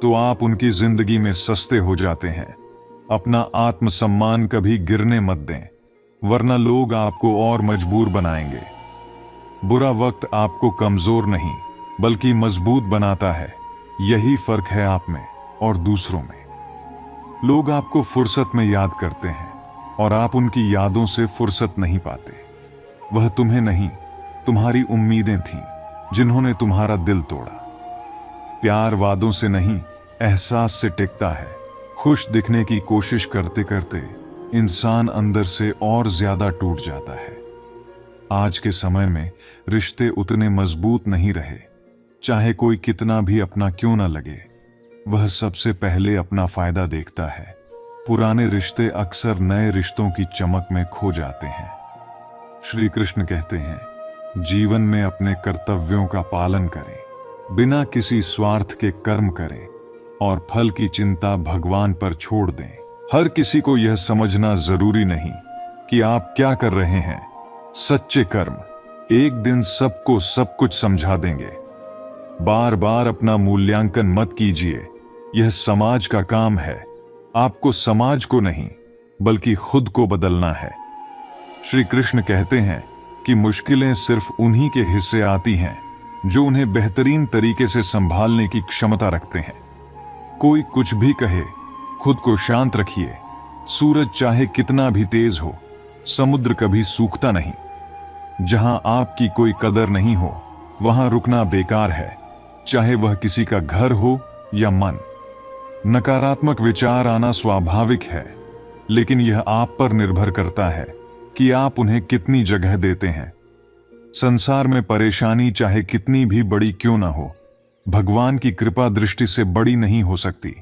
तो आप उनकी जिंदगी में सस्ते हो जाते हैं। अपना आत्मसम्मान कभी गिरने मत दें, वरना लोग आपको और मजबूर बनाएंगे। बुरा वक्त आपको कमजोर नहीं, बल्कि मजबूत बनाता है। यही फर्क है आप में और दूसरों में। लोग आपको फुर्सत में याद करते हैं और आप उनकी यादों से फुर्सत नहीं पाते। वह तुम्हें नहीं, तुम्हारी उम्मीदें थीं जिन्होंने तुम्हारा दिल तोड़ा। प्यार वादों से नहीं, एहसास से टिकता है। खुश दिखने की कोशिश करते करते इंसान अंदर से और ज्यादा टूट जाता है। आज के समय में रिश्ते उतने मजबूत नहीं रहे। चाहे कोई कितना भी अपना क्यों न लगे, वह सबसे पहले अपना फायदा देखता है। पुराने रिश्ते अक्सर नए रिश्तों की चमक में खो जाते हैं। श्री कृष्ण कहते हैं, जीवन में अपने कर्तव्यों का पालन करें, बिना किसी स्वार्थ के कर्म करें और फल की चिंता भगवान पर छोड़ दें। हर किसी को यह समझना जरूरी नहीं कि आप क्या कर रहे हैं। सच्चे कर्म एक दिन सबको सब कुछ समझा देंगे। बार बार अपना मूल्यांकन मत कीजिए, यह समाज का काम है। आपको समाज को नहीं, बल्कि खुद को बदलना है। श्री कृष्ण कहते हैं कि मुश्किलें सिर्फ उन्हीं के हिस्से आती हैं जो उन्हें बेहतरीन तरीके से संभालने की क्षमता रखते हैं। कोई कुछ भी कहे, खुद को शांत रखिए। सूरज चाहे कितना भी तेज हो, समुद्र कभी सूखता नहीं। जहां आपकी कोई कदर नहीं हो, वहां रुकना बेकार है, चाहे वह किसी का घर हो या मन। नकारात्मक विचार आना स्वाभाविक है, लेकिन यह आप पर निर्भर करता है कि आप उन्हें कितनी जगह देते हैं। संसार में परेशानी चाहे कितनी भी बड़ी क्यों ना हो, भगवान की कृपा दृष्टि से बड़ी नहीं हो सकती।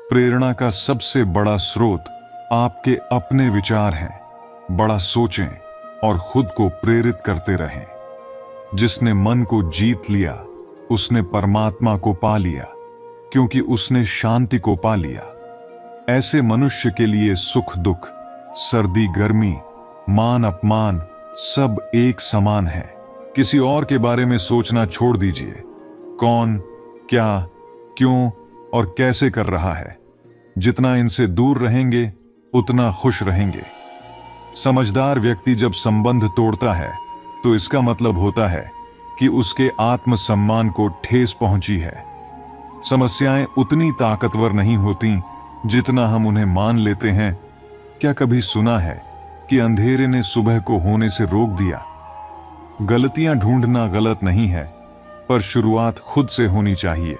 प्रेरणा का सबसे बड़ा स्रोत आपके अपने विचार हैं। बड़ा सोचें और खुद को प्रेरित करते रहें। जिसने मन को जीत लिया, उसने परमात्मा को पा लिया, क्योंकि उसने शांति को पा लिया। ऐसे मनुष्य के लिए सुख दुख, सर्दी गर्मी, मान अपमान सब एक समान है। किसी और के बारे में सोचना छोड़ दीजिए। कौन, क्या, क्यों और कैसे कर रहा है। जितना इनसे दूर रहेंगे, उतना खुश रहेंगे। समझदार व्यक्ति जब संबंध तोड़ता है, तो इसका मतलब होता है कि उसके आत्मसम्मान को ठेस पहुंची है। समस्याएं उतनी ताकतवर नहीं होती जितना हम उन्हें मान लेते हैं। क्या कभी सुना है कि अंधेरे ने सुबह को होने से रोक दिया? गलतियां ढूंढना गलत नहीं है, पर शुरुआत खुद से होनी चाहिए।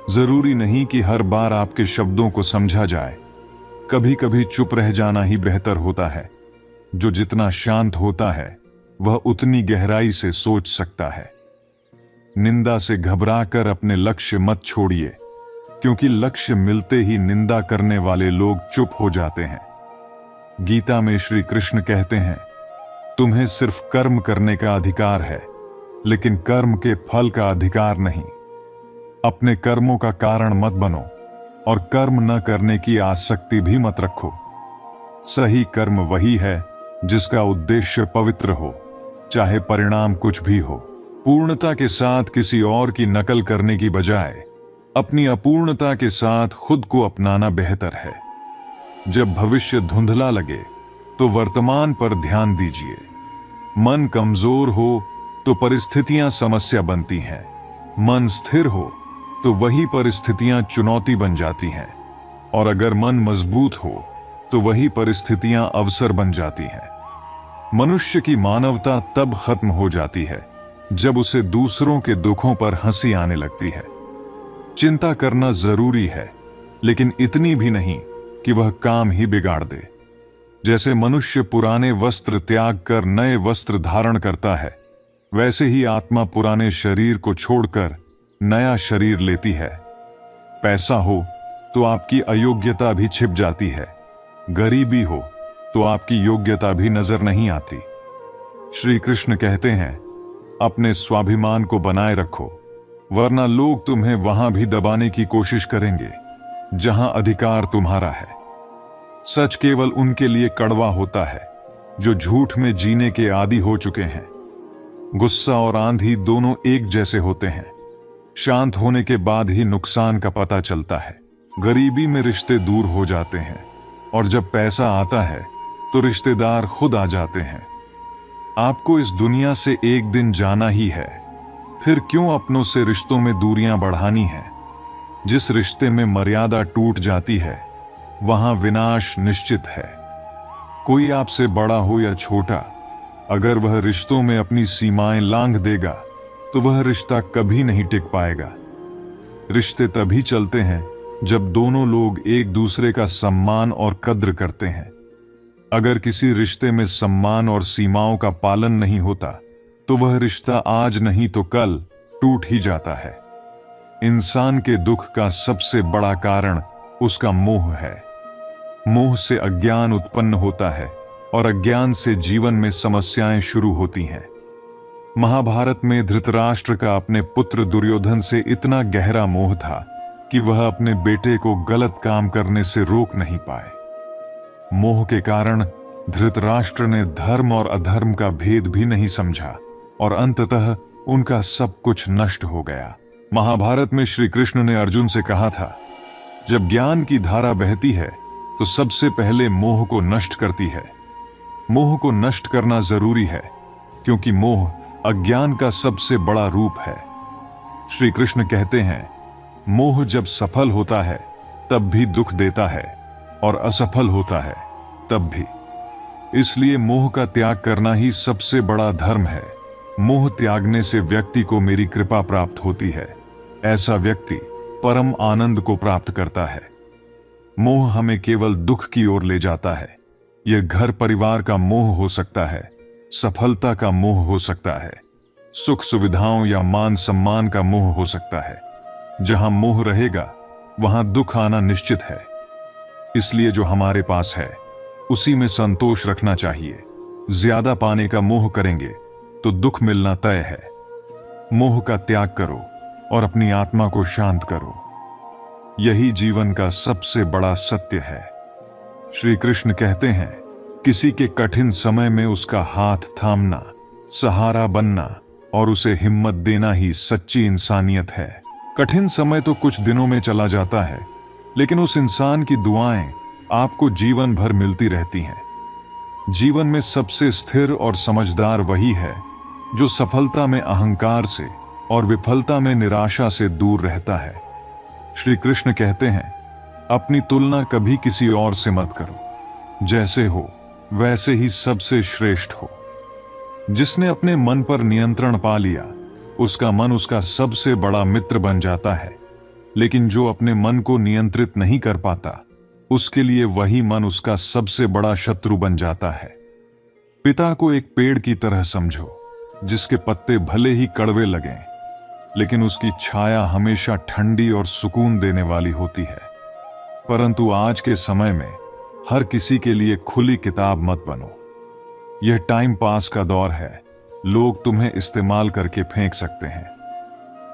जरूरी नहीं कि हर बार आपके शब्दों को समझा जाए। कभी कभी चुप रह जाना ही बेहतर होता है। जो जितना शांत होता है, वह उतनी गहराई से सोच सकता है। निंदा से घबराकर अपने लक्ष्य मत छोड़िए, क्योंकि लक्ष्य मिलते ही निंदा करने वाले लोग चुप हो जाते हैं। गीता में श्री कृष्ण कहते हैं, तुम्हें सिर्फ कर्म करने का अधिकार है, लेकिन कर्म के फल का अधिकार नहीं। अपने कर्मों का कारण मत बनो और कर्म न करने की आसक्ति भी मत रखो। सही कर्म वही है जिसका उद्देश्य पवित्र हो, चाहे परिणाम कुछ भी हो। पूर्णता के साथ किसी और की नकल करने की बजाय अपनी अपूर्णता के साथ खुद को अपनाना बेहतर है। जब भविष्य धुंधला लगे, तो वर्तमान पर ध्यान दीजिए। मन कमजोर हो तो परिस्थितियां समस्या बनती हैं। मन स्थिर हो तो वही परिस्थितियां चुनौती बन जाती हैं। और अगर मन मजबूत हो तो वही परिस्थितियां अवसर बन जाती हैं। मनुष्य की मानवता तब खत्म हो जाती है जब उसे दूसरों के दुखों पर हंसी आने लगती है। चिंता करना जरूरी है, लेकिन इतनी भी नहीं कि वह काम ही बिगाड़ दे। जैसे मनुष्य पुराने वस्त्र त्याग कर नए वस्त्र धारण करता है, वैसे ही आत्मा पुराने शरीर को छोड़कर नया शरीर लेती है। पैसा हो तो आपकी अयोग्यता भी छिप जाती है। गरीबी हो तो आपकी योग्यता भी नजर नहीं आती। श्री कृष्ण कहते हैं, अपने स्वाभिमान को बनाए रखो, वरना लोग तुम्हें वहां भी दबाने की कोशिश करेंगे जहां अधिकार तुम्हारा है। सच केवल उनके लिए कड़वा होता है जो झूठ में जीने के आदी हो चुके हैं। गुस्सा और आंधी दोनों एक जैसे होते हैं, शांत होने के बाद ही नुकसान का पता चलता है। गरीबी में रिश्ते दूर हो जाते हैं और जब पैसा आता है तो रिश्तेदार खुद आ जाते हैं। आपको इस दुनिया से एक दिन जाना ही है, फिर क्यों अपनों से रिश्तों में दूरियां बढ़ानी है। जिस रिश्ते में मर्यादा टूट जाती है वहां विनाश निश्चित है। कोई आपसे बड़ा हो या छोटा, अगर वह रिश्तों में अपनी सीमाएं लांघ देगा तो वह रिश्ता कभी नहीं टिक पाएगा। रिश्ते तभी चलते हैं जब दोनों लोग एक दूसरे का सम्मान और कद्र करते हैं। अगर किसी रिश्ते में सम्मान और सीमाओं का पालन नहीं होता तो वह रिश्ता आज नहीं तो कल टूट ही जाता है। इंसान के दुख का सबसे बड़ा कारण उसका मोह है। मोह से अज्ञान उत्पन्न होता है और अज्ञान से जीवन में समस्याएं शुरू होती हैं। महाभारत में धृतराष्ट्र का अपने पुत्र दुर्योधन से इतना गहरा मोह था कि वह अपने बेटे को गलत काम करने से रोक नहीं पाए। मोह के कारण धृतराष्ट्र ने धर्म और अधर्म का भेद भी नहीं समझा और अंततः उनका सब कुछ नष्ट हो गया। महाभारत में श्री कृष्ण ने अर्जुन से कहा था, जब ज्ञान की धारा बहती है तो सबसे पहले मोह को नष्ट करती है। मोह को नष्ट करना जरूरी है क्योंकि मोह अज्ञान का सबसे बड़ा रूप है। श्री कृष्ण कहते हैं, मोह जब सफल होता है तब भी दुख देता है और असफल होता है तब भी। इसलिए मोह का त्याग करना ही सबसे बड़ा धर्म है। मोह त्यागने से व्यक्ति को मेरी कृपा प्राप्त होती है। ऐसा व्यक्ति परम आनंद को प्राप्त करता है। मोह हमें केवल दुख की ओर ले जाता है। यह घर परिवार का मोह हो सकता है, सफलता का मोह हो सकता है, सुख सुविधाओं या मान सम्मान का मोह हो सकता है। जहां मोह रहेगा वहां दुख आना निश्चित है। इसलिए जो हमारे पास है उसी में संतोष रखना चाहिए। ज्यादा पाने का मोह करेंगे तो दुख मिलना तय है। मोह का त्याग करो और अपनी आत्मा को शांत करो। यही जीवन का सबसे बड़ा सत्य है। श्री कृष्ण कहते हैं, किसी के कठिन समय में उसका हाथ थामना, सहारा बनना और उसे हिम्मत देना ही सच्ची इंसानियत है। कठिन समय तो कुछ दिनों में चला जाता है, लेकिन उस इंसान की दुआएं आपको जीवन भर मिलती रहती हैं। जीवन में सबसे स्थिर और समझदार वही है जो सफलता में अहंकार से और विफलता में निराशा से दूर रहता है। श्री कृष्ण कहते हैं, अपनी तुलना कभी किसी और से मत करो। जैसे हो वैसे ही सबसे श्रेष्ठ हो। जिसने अपने मन पर नियंत्रण पा लिया उसका मन उसका सबसे बड़ा मित्र बन जाता है, लेकिन जो अपने मन को नियंत्रित नहीं कर पाता उसके लिए वही मन उसका सबसे बड़ा शत्रु बन जाता है। पिता को एक पेड़ की तरह समझो, जिसके पत्ते भले ही कड़वे लगें लेकिन उसकी छाया हमेशा ठंडी और सुकून देने वाली होती है। परंतु आज के समय में हर किसी के लिए खुली किताब मत बनो। यह टाइम पास का दौर है। लोग तुम्हें इस्तेमाल करके फेंक सकते हैं।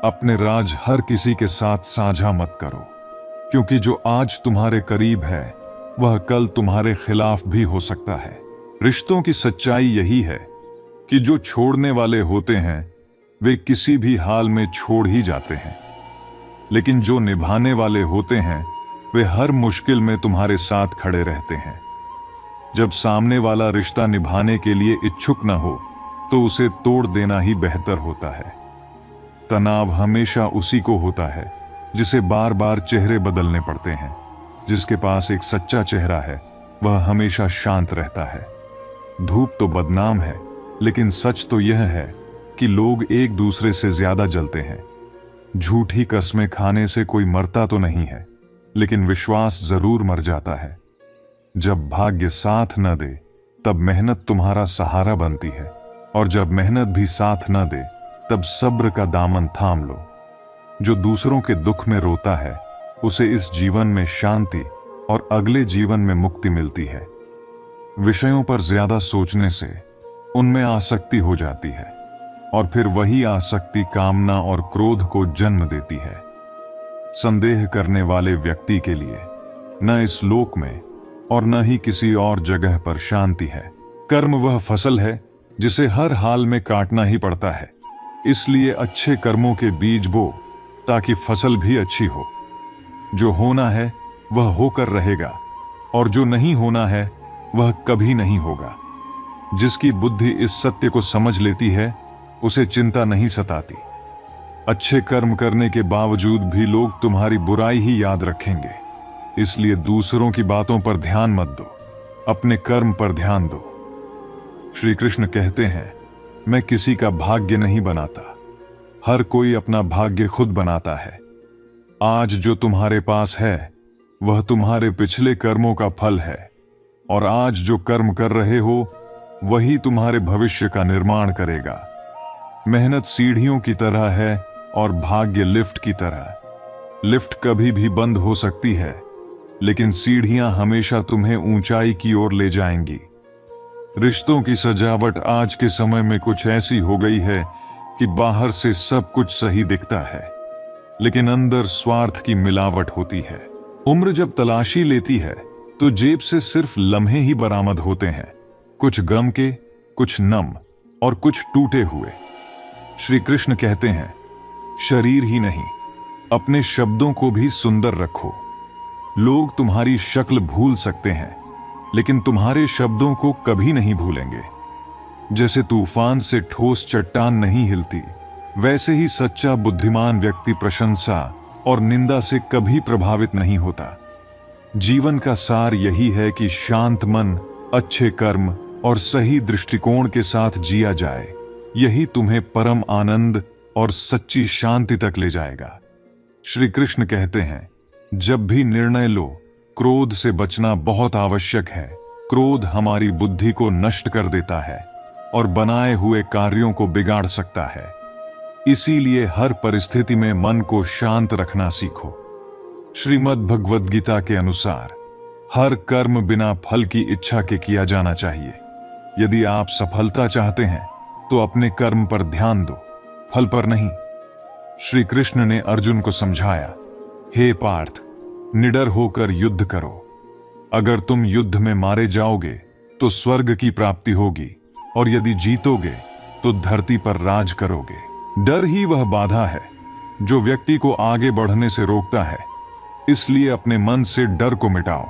अपने राज हर किसी के साथ साझा मत करो, क्योंकि जो आज तुम्हारे करीब है वह कल तुम्हारे खिलाफ भी हो सकता है। रिश्तों की सच्चाई यही है कि जो छोड़ने वाले होते हैं वे किसी भी हाल में छोड़ ही जाते हैं, लेकिन जो निभाने वाले होते हैं वे हर मुश्किल में तुम्हारे साथ खड़े रहते हैं। जब सामने वाला रिश्ता निभाने के लिए इच्छुक न हो तो उसे तोड़ देना ही बेहतर होता है। तनाव हमेशा उसी को होता है जिसे बार बार चेहरे बदलने पड़ते हैं। जिसके पास एक सच्चा चेहरा है वह हमेशा शांत रहता है। धूप तो बदनाम है, लेकिन सच तो यह है कि लोग एक दूसरे से ज्यादा जलते हैं। झूठी कस्में खाने से कोई मरता तो नहीं है, लेकिन विश्वास जरूर मर जाता है। जब भाग्य साथ न दे तब मेहनत तुम्हारा सहारा बनती है, और जब मेहनत भी साथ न दे तब सब्र का दामन थाम लो। जो दूसरों के दुख में रोता है उसे इस जीवन में शांति और अगले जीवन में मुक्ति मिलती है। विषयों पर ज्यादा सोचने से उनमें आसक्ति हो जाती है और फिर वही आसक्ति कामना और क्रोध को जन्म देती है। संदेह करने वाले व्यक्ति के लिए न इस लोक में और न ही किसी और जगह पर शांति है। कर्म वह फसल है जिसे हर हाल में काटना ही पड़ता है, इसलिए अच्छे कर्मों के बीज बो ताकि फसल भी अच्छी हो। जो होना है वह होकर रहेगा और जो नहीं होना है वह कभी नहीं होगा। जिसकी बुद्धि इस सत्य को समझ लेती है उसे चिंता नहीं सताती। अच्छे कर्म करने के बावजूद भी लोग तुम्हारी बुराई ही याद रखेंगे, इसलिए दूसरों की बातों पर ध्यान मत दो, अपने कर्म पर ध्यान दो। श्री कृष्ण कहते हैं, मैं किसी का भाग्य नहीं बनाता, हर कोई अपना भाग्य खुद बनाता है। आज जो तुम्हारे पास है वह तुम्हारे पिछले कर्मों का फल है और आज जो कर्म कर रहे हो वही तुम्हारे भविष्य का निर्माण करेगा। मेहनत सीढ़ियों की तरह है और भाग्य लिफ्ट की तरह। लिफ्ट कभी भी बंद हो सकती है, लेकिन सीढ़ियां हमेशा तुम्हें ऊंचाई की ओर ले जाएंगी। रिश्तों की सजावट आज के समय में कुछ ऐसी हो गई है कि बाहर से सब कुछ सही दिखता है, लेकिन अंदर स्वार्थ की मिलावट होती है। उम्र जब तलाशी लेती है तो जेब से सिर्फ लम्हे ही बरामद होते हैं, कुछ गम के, कुछ नम और कुछ टूटे हुए। श्री कृष्ण कहते हैं, शरीर ही नहीं अपने शब्दों को भी सुंदर रखो। लोग तुम्हारी शक्ल भूल सकते हैं, लेकिन तुम्हारे शब्दों को कभी नहीं भूलेंगे। जैसे तूफान से ठोस चट्टान नहीं हिलती, वैसे ही सच्चा बुद्धिमान व्यक्ति प्रशंसा और निंदा से कभी प्रभावित नहीं होता। जीवन का सार यही है कि शांत मन, अच्छे कर्म और सही दृष्टिकोण के साथ जिया जाए। यही तुम्हें परम आनंद और सच्ची शांति तक ले जाएगा। श्री कृष्ण कहते हैं, जब भी निर्णय लो, क्रोध से बचना बहुत आवश्यक है। क्रोध हमारी बुद्धि को नष्ट कर देता है और बनाए हुए कार्यों को बिगाड़ सकता है। इसीलिए हर परिस्थिति में मन को शांत रखना सीखो। श्रीमद् भगवद गीता के अनुसार हर कर्म बिना फल की इच्छा के किया जाना चाहिए। यदि आप सफलता चाहते हैं तो अपने कर्म पर ध्यान दो, फल पर नहीं। श्री कृष्ण ने अर्जुन को समझाया, हे पार्थ, निडर होकर युद्ध करो। अगर तुम युद्ध में मारे जाओगे तो स्वर्ग की प्राप्ति होगी और यदि जीतोगे तो धरती पर राज करोगे। डर ही वह बाधा है जो व्यक्ति को आगे बढ़ने से रोकता है, इसलिए अपने मन से डर को मिटाओ।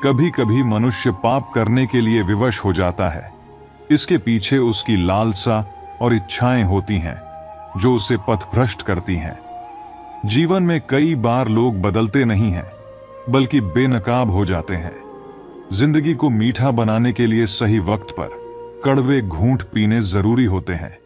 कभी कभी मनुष्य पाप करने के लिए विवश हो जाता है। इसके पीछे उसकी लालसा और इच्छाएं होती हैं जो उसे पथभ्रष्ट करती हैं। जीवन में कई बार लोग बदलते नहीं हैं, बल्कि बेनकाब हो जाते हैं। जिंदगी को मीठा बनाने के लिए सही वक्त पर कड़वे घूंट पीने जरूरी होते हैं।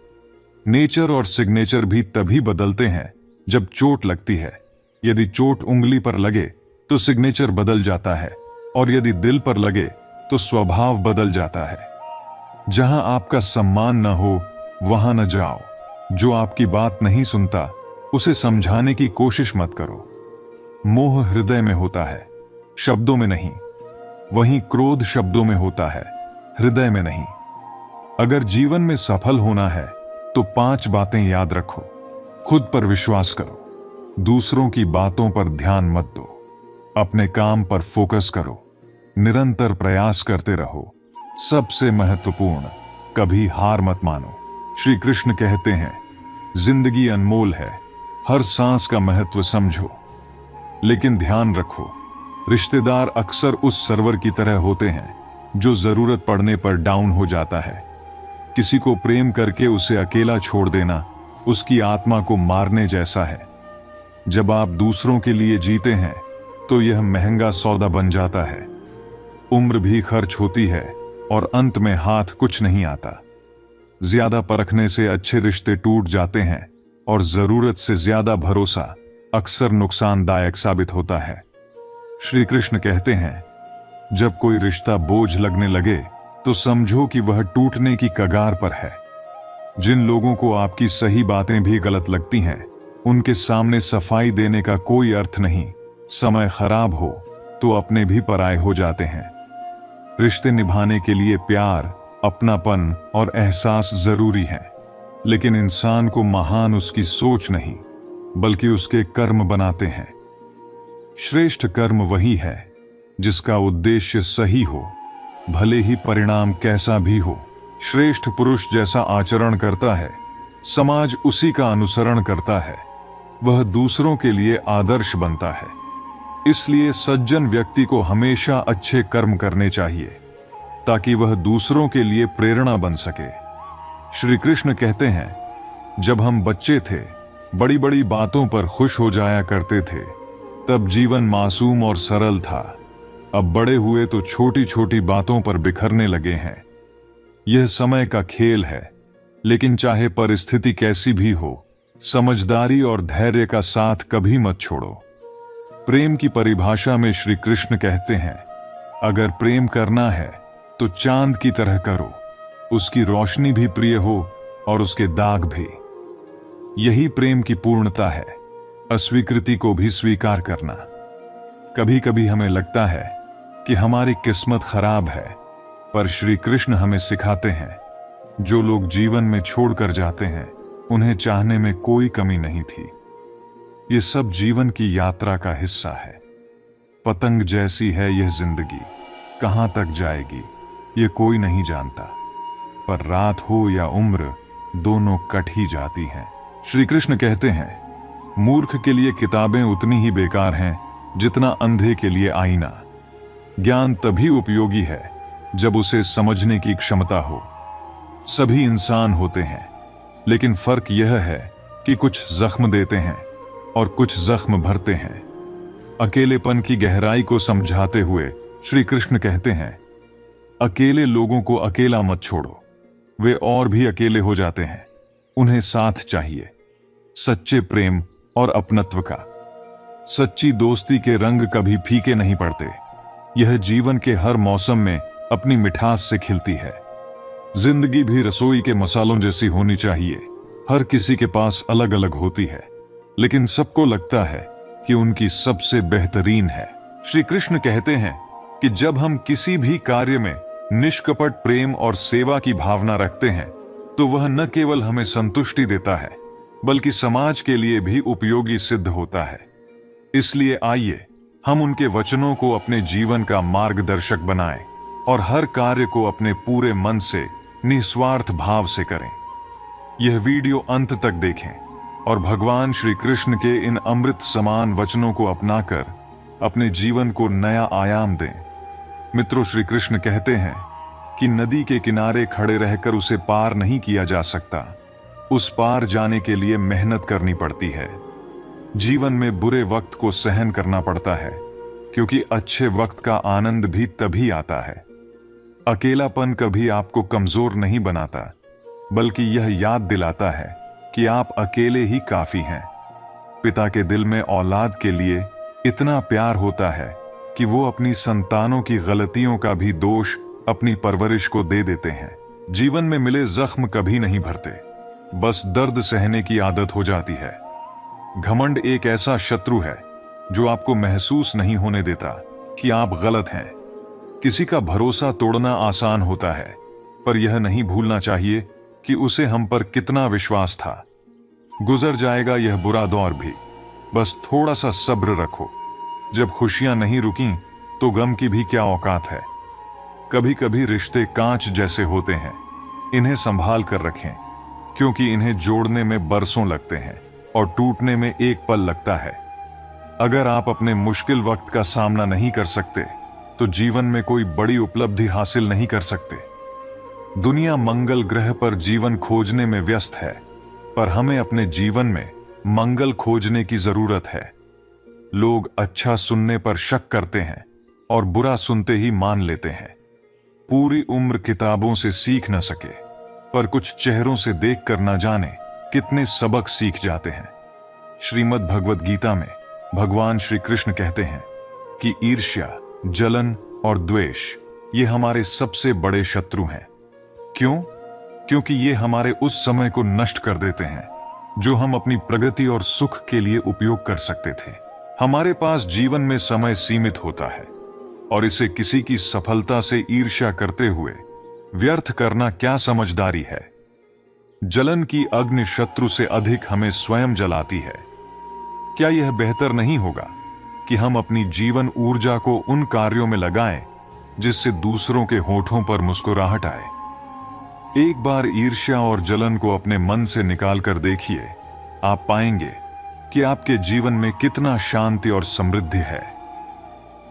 नेचर और सिग्नेचर भी तभी बदलते हैं जब चोट लगती है। यदि चोट उंगली पर लगे तो सिग्नेचर बदल जाता है और यदि दिल पर लगे तो स्वभाव बदल जाता है। जहां आपका सम्मान न हो वहां न जाओ। जो आपकी बात नहीं सुनता उसे समझाने की कोशिश मत करो। मोह हृदय में होता है, शब्दों में नहीं। वहीं क्रोध शब्दों में होता है, हृदय में नहीं। अगर जीवन में सफल होना है तो 5 बातें याद रखो। खुद पर विश्वास करो, दूसरों की बातों पर ध्यान मत दो, अपने काम पर फोकस करो, निरंतर प्रयास करते रहो। सबसे महत्वपूर्ण, कभी हार मत मानो। श्री कृष्ण कहते हैं, जिंदगी अनमोल है, हर सांस का महत्व समझो। लेकिन ध्यान रखो, रिश्तेदार अक्सर उस सर्वर की तरह होते हैं जो जरूरत पड़ने पर डाउन हो जाता है। किसी को प्रेम करके उसे अकेला छोड़ देना उसकी आत्मा को मारने जैसा है। जब आप दूसरों के लिए जीते हैं तो यह महंगा सौदा बन जाता है। उम्र भी खर्च होती है और अंत में हाथ कुछ नहीं आता। ज्यादा परखने से अच्छे रिश्ते टूट जाते हैं और जरूरत से ज्यादा भरोसा अक्सर नुकसानदायक साबित होता है। श्री कृष्ण कहते हैं, जब कोई रिश्ता बोझ लगने लगे तो समझो कि वह टूटने की कगार पर है। जिन लोगों को आपकी सही बातें भी गलत लगती हैं, उनके सामने सफाई देने का कोई अर्थ नहीं। समय खराब हो तो अपने भी पराये हो जाते हैं। रिश्ते निभाने के लिए प्यार, अपनापन और एहसास जरूरी है, लेकिन इंसान को महान उसकी सोच नहीं बल्कि उसके कर्म बनाते हैं। श्रेष्ठ कर्म वही है जिसका उद्देश्य सही हो, भले ही परिणाम कैसा भी हो। श्रेष्ठ पुरुष जैसा आचरण करता है, समाज उसी का अनुसरण करता है, वह दूसरों के लिए आदर्श बनता है। इसलिए सज्जन व्यक्ति को हमेशा अच्छे कर्म करने चाहिए ताकि वह दूसरों के लिए प्रेरणा बन सके। श्री कृष्ण कहते हैं, जब हम बच्चे थे बड़ी बड़ी बातों पर खुश हो जाया करते थे, तब जीवन मासूम और सरल था। अब बड़े हुए तो छोटी छोटी बातों पर बिखरने लगे हैं। यह समय का खेल है, लेकिन चाहे परिस्थिति कैसी भी हो, समझदारी और धैर्य का साथ कभी मत छोड़ो। प्रेम की परिभाषा में श्री कृष्ण कहते हैं, अगर प्रेम करना है तो चांद की तरह करो, उसकी रोशनी भी प्रिय हो और उसके दाग भी। यही प्रेम की पूर्णता है, अस्वीकृति को भी स्वीकार करना। कभी कभी हमें लगता है कि हमारी किस्मत खराब है, पर श्री कृष्ण हमें सिखाते हैं, जो लोग जीवन में छोड़कर जाते हैं उन्हें चाहने में कोई कमी नहीं थी। ये सब जीवन की यात्रा का हिस्सा है। पतंग जैसी है यह जिंदगी, कहां तक जाएगी ये कोई नहीं जानता, पर रात हो या उम्र दोनों कट ही जाती हैं। श्री कृष्ण कहते हैं, मूर्ख के लिए किताबें उतनी ही बेकार हैं जितना अंधे के लिए आईना। ज्ञान तभी उपयोगी है जब उसे समझने की क्षमता हो। सभी इंसान होते हैं, लेकिन फर्क यह है कि कुछ जख्म देते हैं और कुछ जख्म भरते हैं। अकेलेपन की गहराई को समझाते हुए श्री कृष्ण कहते हैं, अकेले लोगों को अकेला मत छोड़ो, वे और भी अकेले हो जाते हैं, उन्हें साथ चाहिए। सच्चे प्रेम और अपनत्व का। सच्ची दोस्ती के रंग कभी फीके नहीं पड़ते, यह जीवन के हर मौसम में अपनी मिठास से खिलती है। जिंदगी भी रसोई के मसालों जैसी होनी चाहिए, हर किसी के पास अलग अलग होती है, लेकिन सबको लगता है कि उनकी सबसे बेहतरीन है। श्री कृष्ण कहते हैं कि जब हम किसी भी कार्य में निष्कपट प्रेम और सेवा की भावना रखते हैं, तो वह न केवल हमें संतुष्टि देता है, बल्कि समाज के लिए भी उपयोगी सिद्ध होता है। इसलिए आइए हम उनके वचनों को अपने जीवन का मार्गदर्शक बनाएं और हर कार्य को अपने पूरे मन से निस्वार्थ भाव से करें। यह वीडियो अंत तक देखें और भगवान श्री कृष्ण के इन अमृत समान वचनों को अपनाकर अपने जीवन को नया आयाम दें। मित्रों, श्री कृष्ण कहते हैं कि नदी के किनारे खड़े रहकर उसे पार नहीं किया जा सकता, उस पार जाने के लिए मेहनत करनी पड़ती है। जीवन में बुरे वक्त को सहन करना पड़ता है, क्योंकि अच्छे वक्त का आनंद भी तभी आता है। अकेलापन कभी आपको कमजोर नहीं बनाता, बल्कि यह याद दिलाता है कि आप अकेले ही काफी हैं। पिता के दिल में औलाद के लिए इतना प्यार होता है कि वो अपनी संतानों की गलतियों का भी दोष अपनी परवरिश को दे देते हैं। जीवन में मिले जख्म कभी नहीं भरते, बस दर्द सहने की आदत हो जाती है। घमंड एक ऐसा शत्रु है जो आपको महसूस नहीं होने देता कि आप गलत हैं। किसी का भरोसा तोड़ना आसान होता है, पर यह नहीं भूलना चाहिए कि उसे हम पर कितना विश्वास था। गुजर जाएगा यह बुरा दौर भी, बस थोड़ा सा सब्र रखो। जब खुशियां नहीं रुकीं, तो गम की भी क्या औकात है। कभी कभी रिश्ते कांच जैसे होते हैं, इन्हें संभाल कर रखें, क्योंकि इन्हें जोड़ने में बरसों लगते हैं और टूटने में एक पल लगता है। अगर आप अपने मुश्किल वक्त का सामना नहीं कर सकते, तो जीवन में कोई बड़ी उपलब्धि हासिल नहीं कर सकते। दुनिया मंगल ग्रह पर जीवन खोजने में व्यस्त है, पर हमें अपने जीवन में मंगल खोजने की जरूरत है। लोग अच्छा सुनने पर शक करते हैं और बुरा सुनते ही मान लेते हैं। पूरी उम्र किताबों से सीख न सके, पर कुछ चेहरों से देख कर न जाने कितने सबक सीख जाते हैं। श्रीमद् भगवद गीता में भगवान श्री कृष्ण कहते हैं कि ईर्ष्या, जलन और द्वेष ये हमारे सबसे बड़े शत्रु हैं। क्यों? क्योंकि ये हमारे उस समय को नष्ट कर देते हैं जो हम अपनी प्रगति और सुख के लिए उपयोग कर सकते थे। हमारे पास जीवन में समय सीमित होता है और इसे किसी की सफलता से ईर्ष्या करते हुए व्यर्थ करना क्या समझदारी है। जलन की अग्नि शत्रु से अधिक हमें स्वयं जलाती है। क्या यह बेहतर नहीं होगा कि हम अपनी जीवन ऊर्जा को उन कार्यों में लगाएं जिससे दूसरों के होठों पर मुस्कुराहट आए। एक बार ईर्ष्या और जलन को अपने मन से निकाल कर देखिए, आप पाएंगे कि आपके जीवन में कितना शांति और समृद्धि है।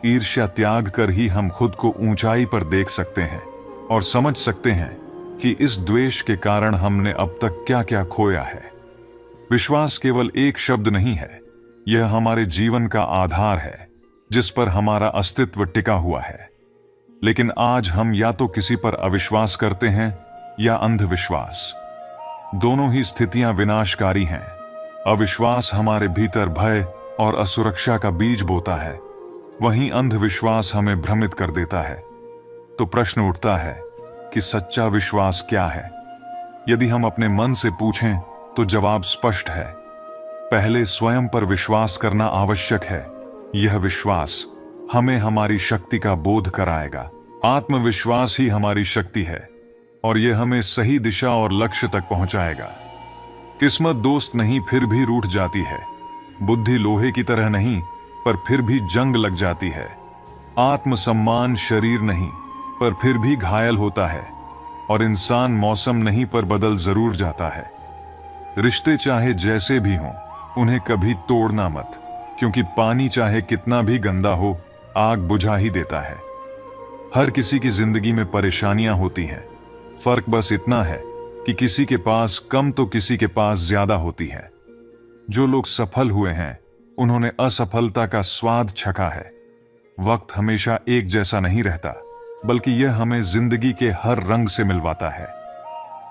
ईर्ष्या त्याग कर ही हम खुद को ऊंचाई पर देख सकते हैं और समझ सकते हैं कि इस द्वेष के कारण हमने अब तक क्या क्या खोया है। विश्वास केवल एक शब्द नहीं है, यह हमारे जीवन का आधार है जिस पर हमारा अस्तित्व टिका हुआ है। लेकिन आज हम या तो किसी पर अविश्वास करते हैं या अंधविश्वास। दोनों ही स्थितियां विनाशकारी हैं। अविश्वास हमारे भीतर भय और असुरक्षा का बीज बोता है, वहीं अंधविश्वास हमें भ्रमित कर देता है। तो प्रश्न उठता है कि सच्चा विश्वास क्या है? यदि हम अपने मन से पूछें तो जवाब स्पष्ट है। पहले स्वयं पर विश्वास करना आवश्यक है। यह विश्वास हमें हमारी शक्ति का बोध कराएगा। आत्मविश्वास ही हमारी शक्ति है और यह हमें सही दिशा और लक्ष्य तक पहुंचाएगा। किस्मत दोस्त नहीं फिर भी रूठ जाती है। बुद्धि लोहे की तरह नहीं पर फिर भी जंग लग जाती है। आत्मसम्मान शरीर नहीं पर फिर भी घायल होता है और इंसान मौसम नहीं पर बदल जरूर जाता है। रिश्ते चाहे जैसे भी हों, उन्हें कभी तोड़ना मत, क्योंकि पानी चाहे कितना भी गंदा हो, आग बुझा ही देता है। हर किसी की जिंदगी में परेशानियां होती हैं। फर्क बस इतना है कि किसी के पास कम तो किसी के पास ज्यादा होती है। जो लोग सफल हुए हैं उन्होंने असफलता का स्वाद चखा है। वक्त हमेशा एक जैसा नहीं रहता, बल्कि यह हमें जिंदगी के हर रंग से मिलवाता है।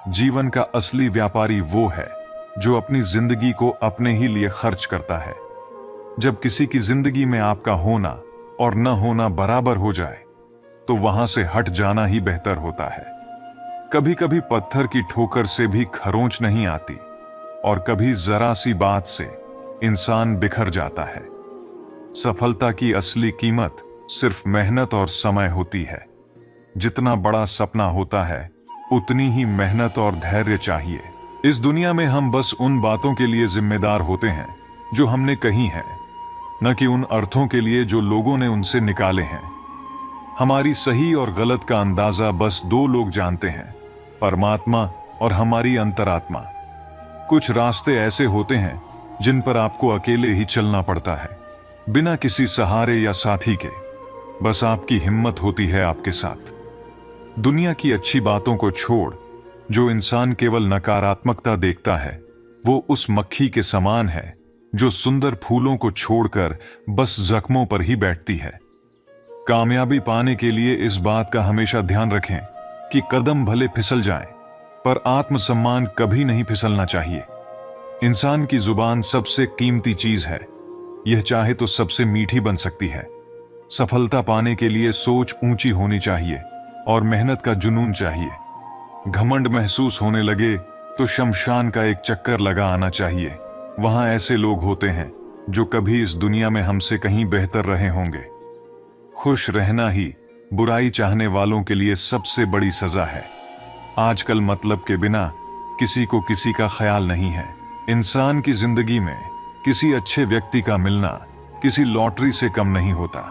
जीवन का असली व्यापारी वो है जो अपनी जिंदगी को अपने ही लिए खर्च करता है। जब किसी की जिंदगी में आपका होना और न होना बराबर हो जाए तो वहां से हट जाना ही बेहतर होता है। कभी कभी पत्थर की ठोकर से भी खरोंच नहीं आती और कभी जरा सी बात से इंसान बिखर जाता है। सफलता की असली कीमत सिर्फ मेहनत और समय होती है। जितना बड़ा सपना होता है उतनी ही मेहनत और धैर्य चाहिए। इस दुनिया में हम बस उन बातों के लिए जिम्मेदार होते हैं जो हमने कही हैं, न कि उन अर्थों के लिए जो लोगों ने उनसे निकाले हैं। हमारी सही और गलत का अंदाजा बस दो लोग जानते हैं, परमात्मा और हमारी अंतरात्मा। कुछ रास्ते ऐसे होते हैं जिन पर आपको अकेले ही चलना पड़ता है, बिना किसी सहारे या साथी के। बस आपकी हिम्मत होती है आपके साथ। दुनिया की अच्छी बातों को छोड़, जो इंसान केवल नकारात्मकता देखता है, वो उस मक्खी के समान है जो सुंदर फूलों को छोड़कर बस जख्मों पर ही बैठती है। कामयाबी पाने के लिए इस बात का हमेशा ध्यान रखें कि कदम भले फिसल जाएं, पर आत्मसम्मान कभी नहीं फिसलना चाहिए। इंसान की जुबान सबसे कीमती चीज है। यह चाहे तो सबसे मीठी बन सकती है। सफलता पाने के लिए सोच ऊंची होनी चाहिए और मेहनत का जुनून चाहिए। घमंड महसूस होने लगे तो शमशान का एक चक्कर लगा आना चाहिए। वहां ऐसे लोग होते हैं जो कभी इस दुनिया में हमसे कहीं बेहतर रहे होंगे। खुश रहना ही बुराई चाहने वालों के लिए सबसे बड़ी सजा है। आजकल मतलब के बिना किसी को किसी का ख्याल नहीं है। इंसान की जिंदगी में किसी अच्छे व्यक्ति का मिलना किसी लॉटरी से कम नहीं होता।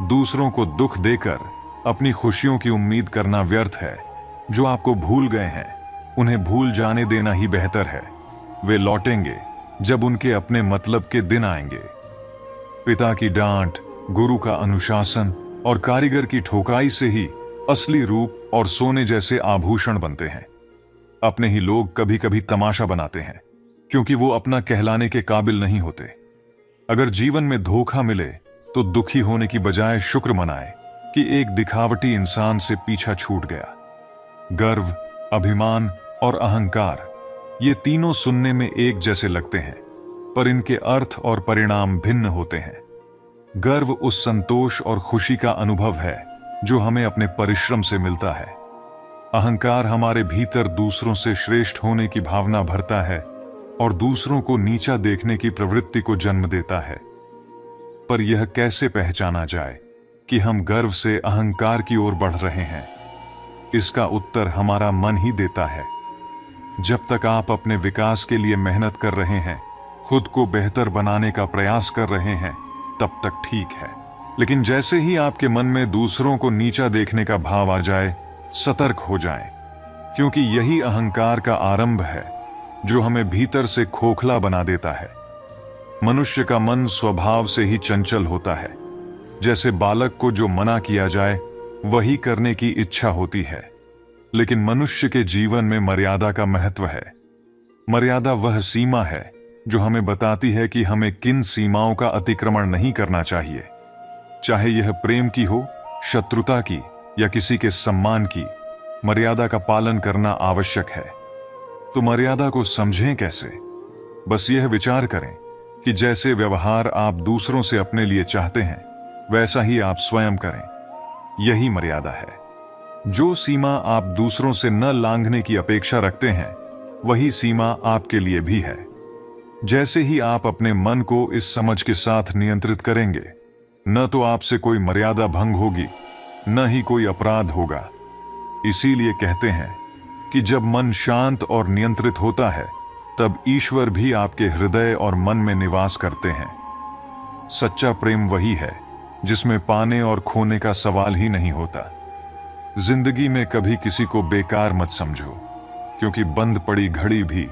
दूसरों को दुख देकर अपनी खुशियों की उम्मीद करना व्यर्थ है। जो आपको भूल गए हैं उन्हें भूल जाने देना ही बेहतर है। वे लौटेंगे जब उनके अपने मतलब के दिन आएंगे। पिता की डांट, गुरु का अनुशासन और कारीगर की ठोकाई से ही असली रूप और सोने जैसे आभूषण बनते हैं। अपने ही लोग कभी कभी तमाशा बनाते हैं क्योंकि वो अपना कहलाने के काबिल नहीं होते। अगर जीवन में धोखा मिले तो दुखी होने की बजाय शुक्र मनाए कि एक दिखावटी इंसान से पीछा छूट गया। गर्व, अभिमान और अहंकार, ये तीनों सुनने में एक जैसे लगते हैं, पर इनके अर्थ और परिणाम भिन्न होते हैं। गर्व उस संतोष और खुशी का अनुभव है जो हमें अपने परिश्रम से मिलता है। अहंकार हमारे भीतर दूसरों से श्रेष्ठ होने की भावना भरता है और दूसरों को नीचा देखने की प्रवृत्ति को जन्म देता है। पर यह कैसे पहचाना जाए कि हम गर्व से अहंकार की ओर बढ़ रहे हैं? इसका उत्तर हमारा मन ही देता है। जब तक आप अपने विकास के लिए मेहनत कर रहे हैं, खुद को बेहतर बनाने का प्रयास कर रहे हैं, तब तक ठीक है। लेकिन जैसे ही आपके मन में दूसरों को नीचा देखने का भाव आ जाए, सतर्क हो जाएं, क्योंकि यही अहंकार का आरंभ है जो हमें भीतर से खोखला बना देता है। मनुष्य का मन स्वभाव से ही चंचल होता है। जैसे बालक को जो मना किया जाए वही करने की इच्छा होती है, लेकिन मनुष्य के जीवन में मर्यादा का महत्व है। मर्यादा वह सीमा है जो हमें बताती है कि हमें किन सीमाओं का अतिक्रमण नहीं करना चाहिए। चाहे यह प्रेम की हो, शत्रुता की या किसी के सम्मान की, मर्यादा का पालन करना आवश्यक है। तो मर्यादा को समझें कैसे? बस यह विचार करें कि जैसे व्यवहार आप दूसरों से अपने लिए चाहते हैं, वैसा ही आप स्वयं करें। यही मर्यादा है। जो सीमा आप दूसरों से न लांघने की अपेक्षा रखते हैं, वही सीमा आपके लिए भी है। जैसे ही आप अपने मन को इस समझ के साथ नियंत्रित करेंगे, न तो आपसे कोई मर्यादा भंग होगी, न ही कोई अपराध होगा। इसीलिए कहते हैं कि जब मन शांत और नियंत्रित होता है, तब ईश्वर भी आपके हृदय और मन में निवास करते हैं। सच्चा प्रेम वही है जिसमें पाने और खोने का सवाल ही नहीं होता। जिंदगी में कभी किसी को बेकार मत समझो, क्योंकि बंद पड़ी घड़ी भी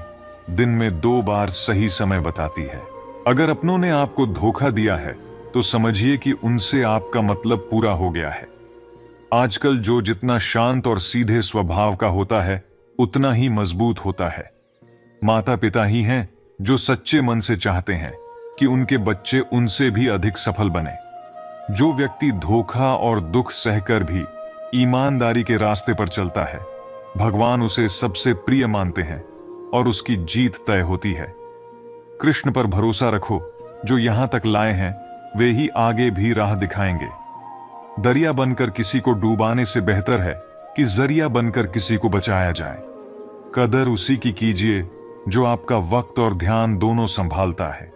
दिन में 2 बार सही समय बताती है। अगर अपनों ने आपको धोखा दिया है, तो समझिए कि उनसे आपका मतलब पूरा हो गया है। आजकल जो जितना शांत और सीधे स्वभाव का होता है, उतना ही मजबूत होता है। माता पिता ही हैं जो सच्चे मन से चाहते हैं कि उनके बच्चे उनसे भी अधिक सफल बने। जो व्यक्ति धोखा और दुख सहकर भी ईमानदारी के रास्ते पर चलता है, भगवान उसे सबसे प्रिय मानते हैं और उसकी जीत तय होती है। कृष्ण पर भरोसा रखो। जो यहां तक लाए हैं, वे ही आगे भी राह दिखाएंगे। दरिया बनकर किसी को डूबाने से बेहतर है कि जरिया बनकर किसी को बचाया जाए। कदर उसी की कीजिए जो आपका वक्त और ध्यान दोनों संभालता है।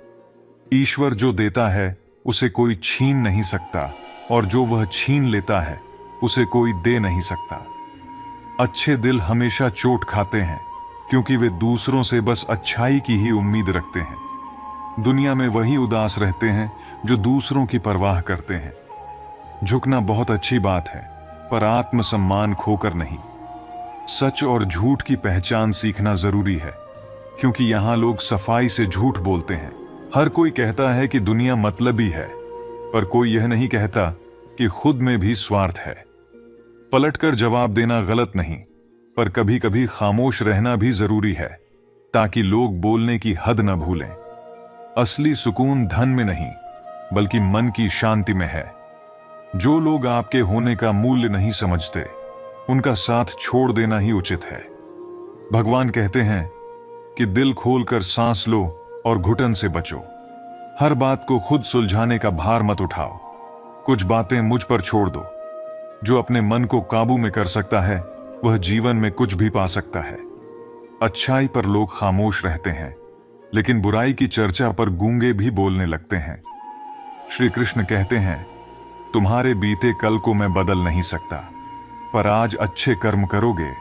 ईश्वर जो देता है उसे कोई छीन नहीं सकता, और जो वह छीन लेता है उसे कोई दे नहीं सकता। अच्छे दिल हमेशा चोट खाते हैं, क्योंकि वे दूसरों से बस अच्छाई की ही उम्मीद रखते हैं। दुनिया में वही उदास रहते हैं जो दूसरों की परवाह करते हैं। झुकना बहुत अच्छी बात है, पर आत्मसम्मान खोकर नहीं। सच और झूठ की पहचान सीखना जरूरी है, क्योंकि यहां लोग सफाई से झूठ बोलते हैं। हर कोई कहता है कि दुनिया मतलबी है, पर कोई यह नहीं कहता कि खुद में भी स्वार्थ है। पलटकर जवाब देना गलत नहीं, पर कभी कभी खामोश रहना भी जरूरी है, ताकि लोग बोलने की हद न भूलें। असली सुकून धन में नहीं, बल्कि मन की शांति में है। जो लोग आपके होने का मूल्य नहीं समझते, उनका साथ छोड़ देना ही उचित है। भगवान कहते हैं कि दिल खोलकर सांस लो और घुटन से बचो। हर बात को खुद सुलझाने का भार मत उठाओ। कुछ बातें मुझ पर छोड़ दो। जो अपने मन को काबू में कर सकता है, वह जीवन में कुछ भी पा सकता है। अच्छाई पर लोग खामोश रहते हैं, लेकिन बुराई की चर्चा पर गूंगे भी बोलने लगते हैं। श्री कृष्ण कहते हैं, तुम्हारे बीते कल को मैं बदल नहीं सकता, पर आज अच्छे कर्म करोगे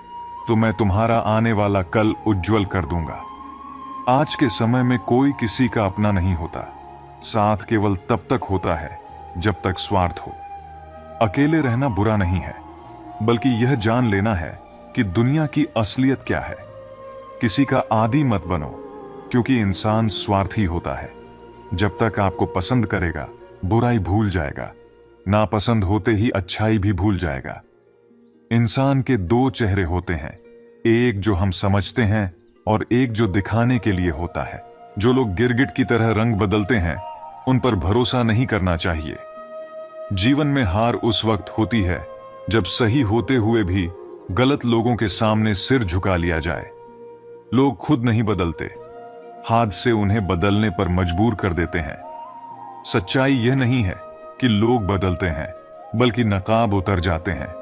तो मैं तुम्हारा आने वाला कल उज्जवल कर दूंगा। आज के समय में कोई किसी का अपना नहीं होता। साथ केवल तब तक होता है जब तक स्वार्थ हो। अकेले रहना बुरा नहीं है, बल्कि यह जान लेना है कि दुनिया की असलियत क्या है। किसी का आदी मत बनो, क्योंकि इंसान स्वार्थी होता है। जब तक आपको पसंद करेगा, बुराई भूल जाएगा। नापसंद होते ही अच्छाई भी भूल जाएगा। इंसान के 2 चेहरे होते हैं, एक जो हम समझते हैं और एक जो दिखाने के लिए होता है। जो लोग गिरगिट की तरह रंग बदलते हैं, उन पर भरोसा नहीं करना चाहिए। जीवन में हार उस वक्त होती है जब सही होते हुए भी गलत लोगों के सामने सिर झुका लिया जाए। लोग खुद नहीं बदलते, हादसे उन्हें बदलने पर मजबूर कर देते हैं। सच्चाई यह नहीं है कि लोग बदलते हैं, बल्कि नकाब उतर जाते हैं।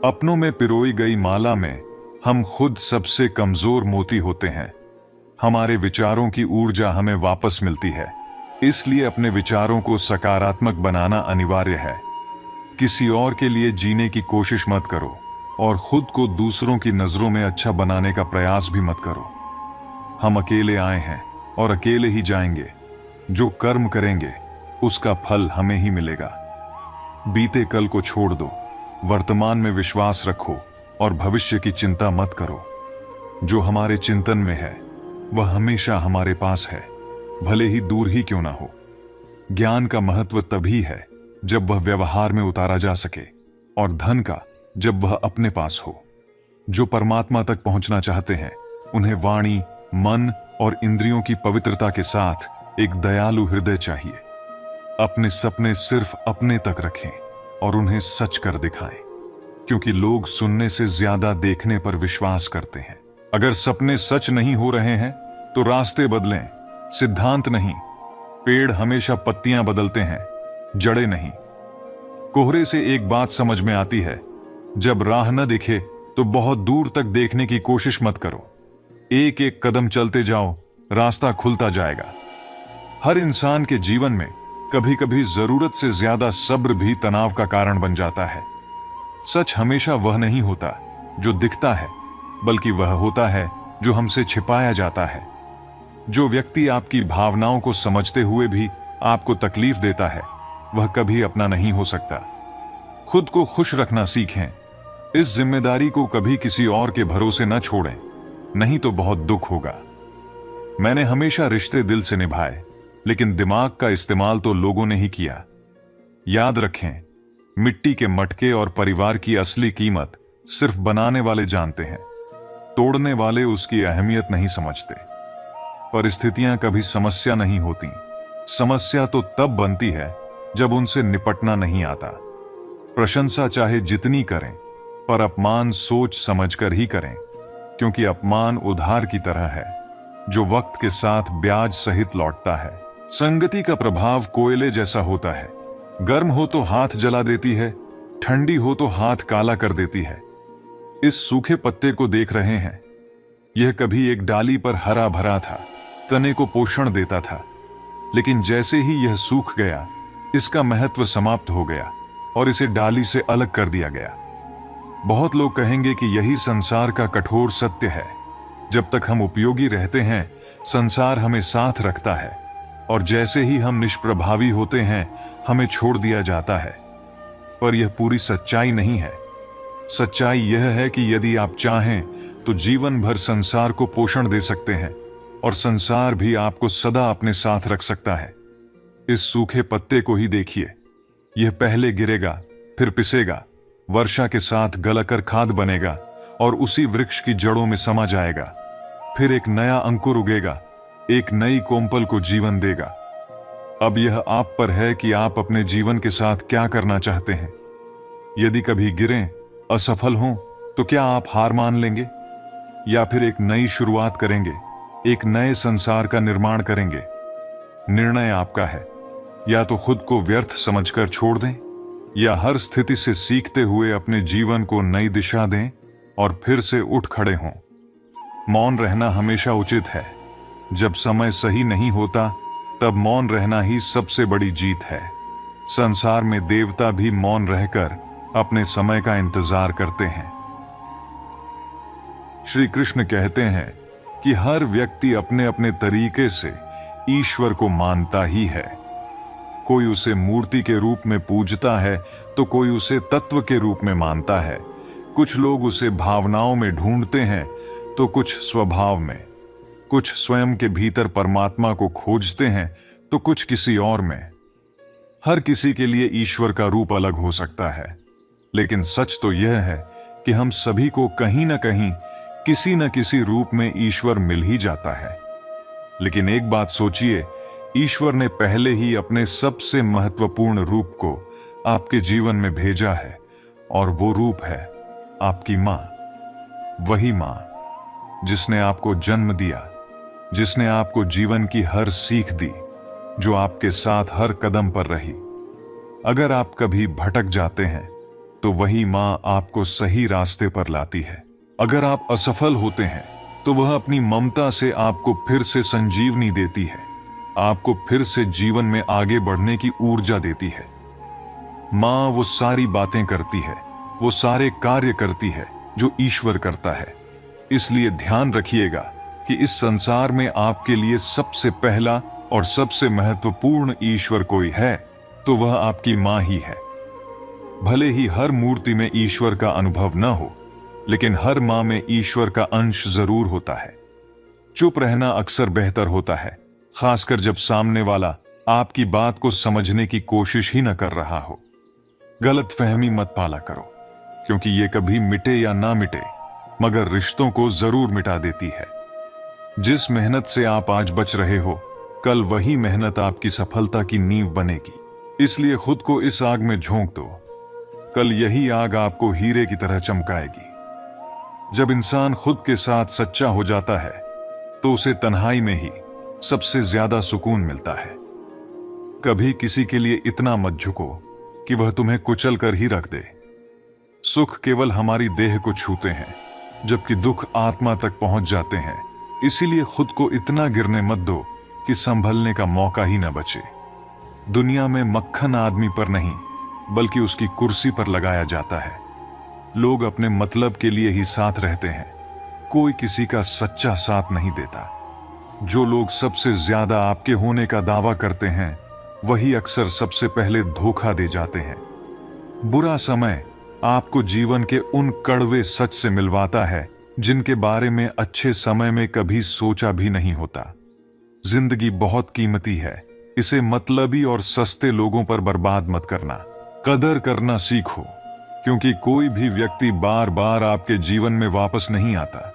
अपनों में पिरोई गई माला में हम खुद सबसे कमजोर मोती होते हैं। हमारे विचारों की ऊर्जा हमें वापस मिलती है, इसलिए अपने विचारों को सकारात्मक बनाना अनिवार्य है। किसी और के लिए जीने की कोशिश मत करो और खुद को दूसरों की नजरों में अच्छा बनाने का प्रयास भी मत करो। हम अकेले आए हैं और अकेले ही जाएंगे। जो कर्म करेंगे उसका फल हमें ही मिलेगा। बीते कल को छोड़ दो, वर्तमान में विश्वास रखो और भविष्य की चिंता मत करो। जो हमारे चिंतन में है वह हमेशा हमारे पास है, भले ही दूर ही क्यों ना हो। ज्ञान का महत्व तभी है जब वह व्यवहार में उतारा जा सके, और धन का जब वह अपने पास हो। जो परमात्मा तक पहुंचना चाहते हैं उन्हें वाणी, मन और इंद्रियों की पवित्रता के साथ एक दयालु हृदय चाहिए। अपने सपने सिर्फ अपने तक रखें और उन्हें सच कर दिखाएं, क्योंकि लोग सुनने से ज्यादा देखने पर विश्वास करते हैं। अगर सपने सच नहीं हो रहे हैं तो रास्ते बदलें, सिद्धांत नहीं। पेड़ हमेशा पत्तियां बदलते हैं, जड़ें नहीं। कोहरे से एक बात समझ में आती है, जब राह न दिखे तो बहुत दूर तक देखने की कोशिश मत करो। एक एक कदम चलते जाओ, रास्ता खुलता जाएगा। हर इंसान के जीवन में कभी कभी जरूरत से ज्यादा सब्र भी तनाव का कारण बन जाता है। सच हमेशा वह नहीं होता जो दिखता है, बल्कि वह होता है जो हमसे छिपाया जाता है। जो व्यक्ति आपकी भावनाओं को समझते हुए भी आपको तकलीफ देता है वह कभी अपना नहीं हो सकता। खुद को खुश रखना सीखें। इस जिम्मेदारी को कभी किसी और के भरोसे न छोड़ें, नहीं तो बहुत दुख होगा। मैंने हमेशा रिश्ते दिल से निभाए, लेकिन दिमाग का इस्तेमाल तो लोगों ने ही किया। याद रखें, मिट्टी के मटके और परिवार की असली कीमत सिर्फ बनाने वाले जानते हैं, तोड़ने वाले उसकी अहमियत नहीं समझते। परिस्थितियां कभी समस्या नहीं होती, समस्या तो तब बनती है जब उनसे निपटना नहीं आता। प्रशंसा चाहे जितनी करें, पर अपमान सोच समझकर ही करें, क्योंकि अपमान उधार की तरह है जो वक्त के साथ ब्याज सहित लौटता है। संगति का प्रभाव कोयले जैसा होता है, गर्म हो तो हाथ जला देती है, ठंडी हो तो हाथ काला कर देती है। इस सूखे पत्ते को देख रहे हैं, यह कभी एक डाली पर हरा भरा था, तने को पोषण देता था, लेकिन जैसे ही यह सूख गया इसका महत्व समाप्त हो गया और इसे डाली से अलग कर दिया गया। बहुत लोग कहेंगे कि यही संसार का कठोर सत्य है। जब तक हम उपयोगी रहते हैं संसार हमें साथ रखता है, और जैसे ही हम निष्प्रभावी होते हैं हमें छोड़ दिया जाता है। पर यह पूरी सच्चाई नहीं है। सच्चाई यह है कि यदि आप चाहें तो जीवन भर संसार को पोषण दे सकते हैं, और संसार भी आपको सदा अपने साथ रख सकता है। इस सूखे पत्ते को ही देखिए, यह पहले गिरेगा, फिर पिसेगा, वर्षा के साथ गलकर खाद बनेगा और उसी वृक्ष की जड़ों में समा जाएगा। फिर एक नया अंकुर उगेगा, एक नई कोमपल को जीवन देगा। अब यह आप पर है कि आप अपने जीवन के साथ क्या करना चाहते हैं। यदि कभी गिरें, असफल हों, तो क्या आप हार मान लेंगे, या फिर एक नई शुरुआत करेंगे, एक नए संसार का निर्माण करेंगे? निर्णय आपका है। या तो खुद को व्यर्थ समझकर छोड़ दें, या हर स्थिति से सीखते हुए अपने जीवन को नई दिशा दें और फिर से उठ खड़े हों। मौन रहना हमेशा उचित है। जब समय सही नहीं होता तब मौन रहना ही सबसे बड़ी जीत है। संसार में देवता भी मौन रहकर अपने समय का इंतजार करते हैं। श्री कृष्ण कहते हैं कि हर व्यक्ति अपने अपने तरीके से ईश्वर को मानता ही है। कोई उसे मूर्ति के रूप में पूजता है तो कोई उसे तत्व के रूप में मानता है। कुछ लोग उसे भावनाओं में ढूंढते हैं तो कुछ स्वभाव में। कुछ स्वयं के भीतर परमात्मा को खोजते हैं तो कुछ किसी और में। हर किसी के लिए ईश्वर का रूप अलग हो सकता है, लेकिन सच तो यह है कि हम सभी को कहीं न कहीं किसी न किसी रूप में ईश्वर मिल ही जाता है। लेकिन एक बात सोचिए, ईश्वर ने पहले ही अपने सबसे महत्वपूर्ण रूप को आपके जीवन में भेजा है, और वो रूप है आपकी मां। वही मां जिसने आपको जन्म दिया, जिसने आपको जीवन की हर सीख दी, जो आपके साथ हर कदम पर रही। अगर आप कभी भटक जाते हैं तो वही मां आपको सही रास्ते पर लाती है। अगर आप असफल होते हैं तो वह अपनी ममता से आपको फिर से संजीवनी देती है, आपको फिर से जीवन में आगे बढ़ने की ऊर्जा देती है। माँ वो सारी बातें करती है, वो सारे कार्य करती है जो ईश्वर करता है। इसलिए ध्यान रखिएगा कि इस संसार में आपके लिए सबसे पहला और सबसे महत्वपूर्ण ईश्वर कोई है तो वह आपकी माँ ही है। भले ही हर मूर्ति में ईश्वर का अनुभव न हो, लेकिन हर माँ में ईश्वर का अंश जरूर होता है। चुप रहना अक्सर बेहतर होता है, खासकर जब सामने वाला आपकी बात को समझने की कोशिश ही न कर रहा हो। गलतफहमी मत पाला करो, क्योंकि ये कभी मिटे या ना मिटे मगर रिश्तों को जरूर मिटा देती है। जिस मेहनत से आप आज बच रहे हो, कल वही मेहनत आपकी सफलता की नींव बनेगी। इसलिए खुद को इस आग में झोंक दो, कल यही आग आपको हीरे की तरह चमकाएगी। जब इंसान खुद के साथ सच्चा हो जाता है तो उसे तन्हाई में ही सबसे ज्यादा सुकून मिलता है। कभी किसी के लिए इतना मत झुको कि वह तुम्हें कुचल कर ही रख दे। सुख केवल हमारी देह को छूते हैं, जबकि दुख आत्मा तक पहुंच जाते हैं। इसीलिए खुद को इतना गिरने मत दो कि संभलने का मौका ही न बचे। दुनिया में मक्खन आदमी पर नहीं, बल्कि उसकी कुर्सी पर लगाया जाता है। लोग अपने मतलब के लिए ही साथ रहते हैं, कोई किसी का सच्चा साथ नहीं देता। जो लोग सबसे ज्यादा आपके होने का दावा करते हैं, वही अक्सर सबसे पहले धोखा दे जाते हैं। बुरा समय आपको जीवन के उन कड़वे सच से मिलवाता है जिनके बारे में अच्छे समय में कभी सोचा भी नहीं होता। जिंदगी बहुत कीमती है, इसे मतलबी और सस्ते लोगों पर बर्बाद मत करना। कदर करना सीखो, क्योंकि कोई भी व्यक्ति बार बार आपके जीवन में वापस नहीं आता।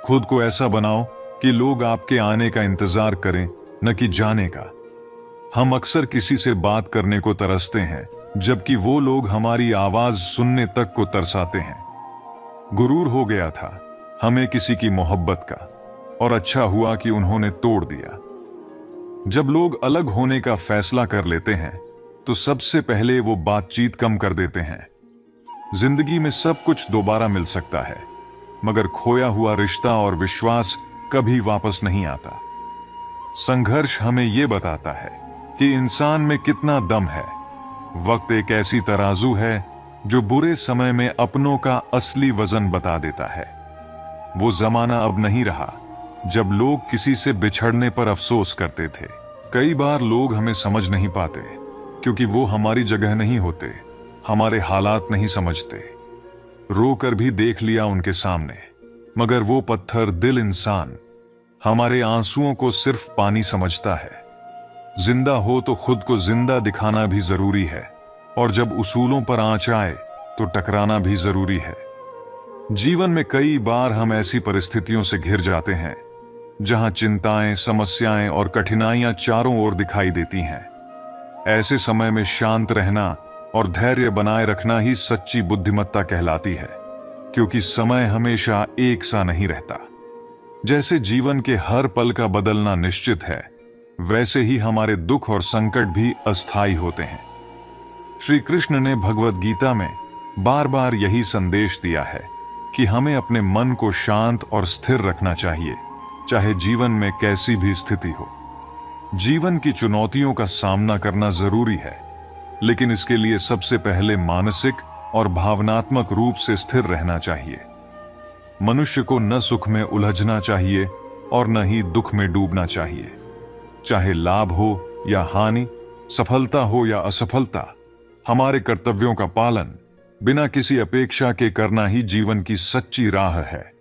खुद को ऐसा बनाओ कि लोग आपके आने का इंतजार करें, न कि जाने का। हम अक्सर किसी से बात करने को तरसते हैं, जबकि वो लोग हमारी आवाज सुनने तक को तरसाते हैं। गुरूर हो गया था हमें किसी की मोहब्बत का, और अच्छा हुआ कि उन्होंने तोड़ दिया। जब लोग अलग होने का फैसला कर लेते हैं तो सबसे पहले वो बातचीत कम कर देते हैं। जिंदगी में सब कुछ दोबारा मिल सकता है, मगर खोया हुआ रिश्ता और विश्वास कभी वापस नहीं आता। संघर्ष हमें यह बताता है कि इंसान में कितना दम है। वक्त एक ऐसी तराजू है जो बुरे समय में अपनों का असली वजन बता देता है। वो जमाना अब नहीं रहा जब लोग किसी से बिछड़ने पर अफसोस करते थे। कई बार लोग हमें समझ नहीं पाते, क्योंकि वो हमारी जगह नहीं होते, हमारे हालात नहीं समझते। रोकर भी देख लिया उनके सामने, मगर वो पत्थर दिल इंसान हमारे आंसुओं को सिर्फ पानी समझता है। जिंदा हो तो खुद को जिंदा दिखाना भी जरूरी है, और जब उसूलों पर आंच आए तो टकराना भी जरूरी है। जीवन में कई बार हम ऐसी परिस्थितियों से घिर जाते हैं जहां चिंताएं, समस्याएं और कठिनाइयां चारों ओर दिखाई देती हैं। ऐसे समय में शांत रहना और धैर्य बनाए रखना ही सच्ची बुद्धिमत्ता कहलाती है, क्योंकि समय हमेशा एक सा नहीं रहता। जैसे जीवन के हर पल का बदलना निश्चित है, वैसे ही हमारे दुख और संकट भी अस्थायी होते हैं। श्री कृष्ण ने भगवद गीता में बार बार यही संदेश दिया है कि हमें अपने मन को शांत और स्थिर रखना चाहिए, चाहे जीवन में कैसी भी स्थिति हो। जीवन की चुनौतियों का सामना करना जरूरी है, लेकिन इसके लिए सबसे पहले मानसिक और भावनात्मक रूप से स्थिर रहना चाहिए। मनुष्य को न सुख में उलझना चाहिए और न ही दुख में डूबना चाहिए। चाहे लाभ हो या हानि, सफलता हो या असफलता, हमारे कर्तव्यों का पालन बिना किसी अपेक्षा के करना ही जीवन की सच्ची राह है।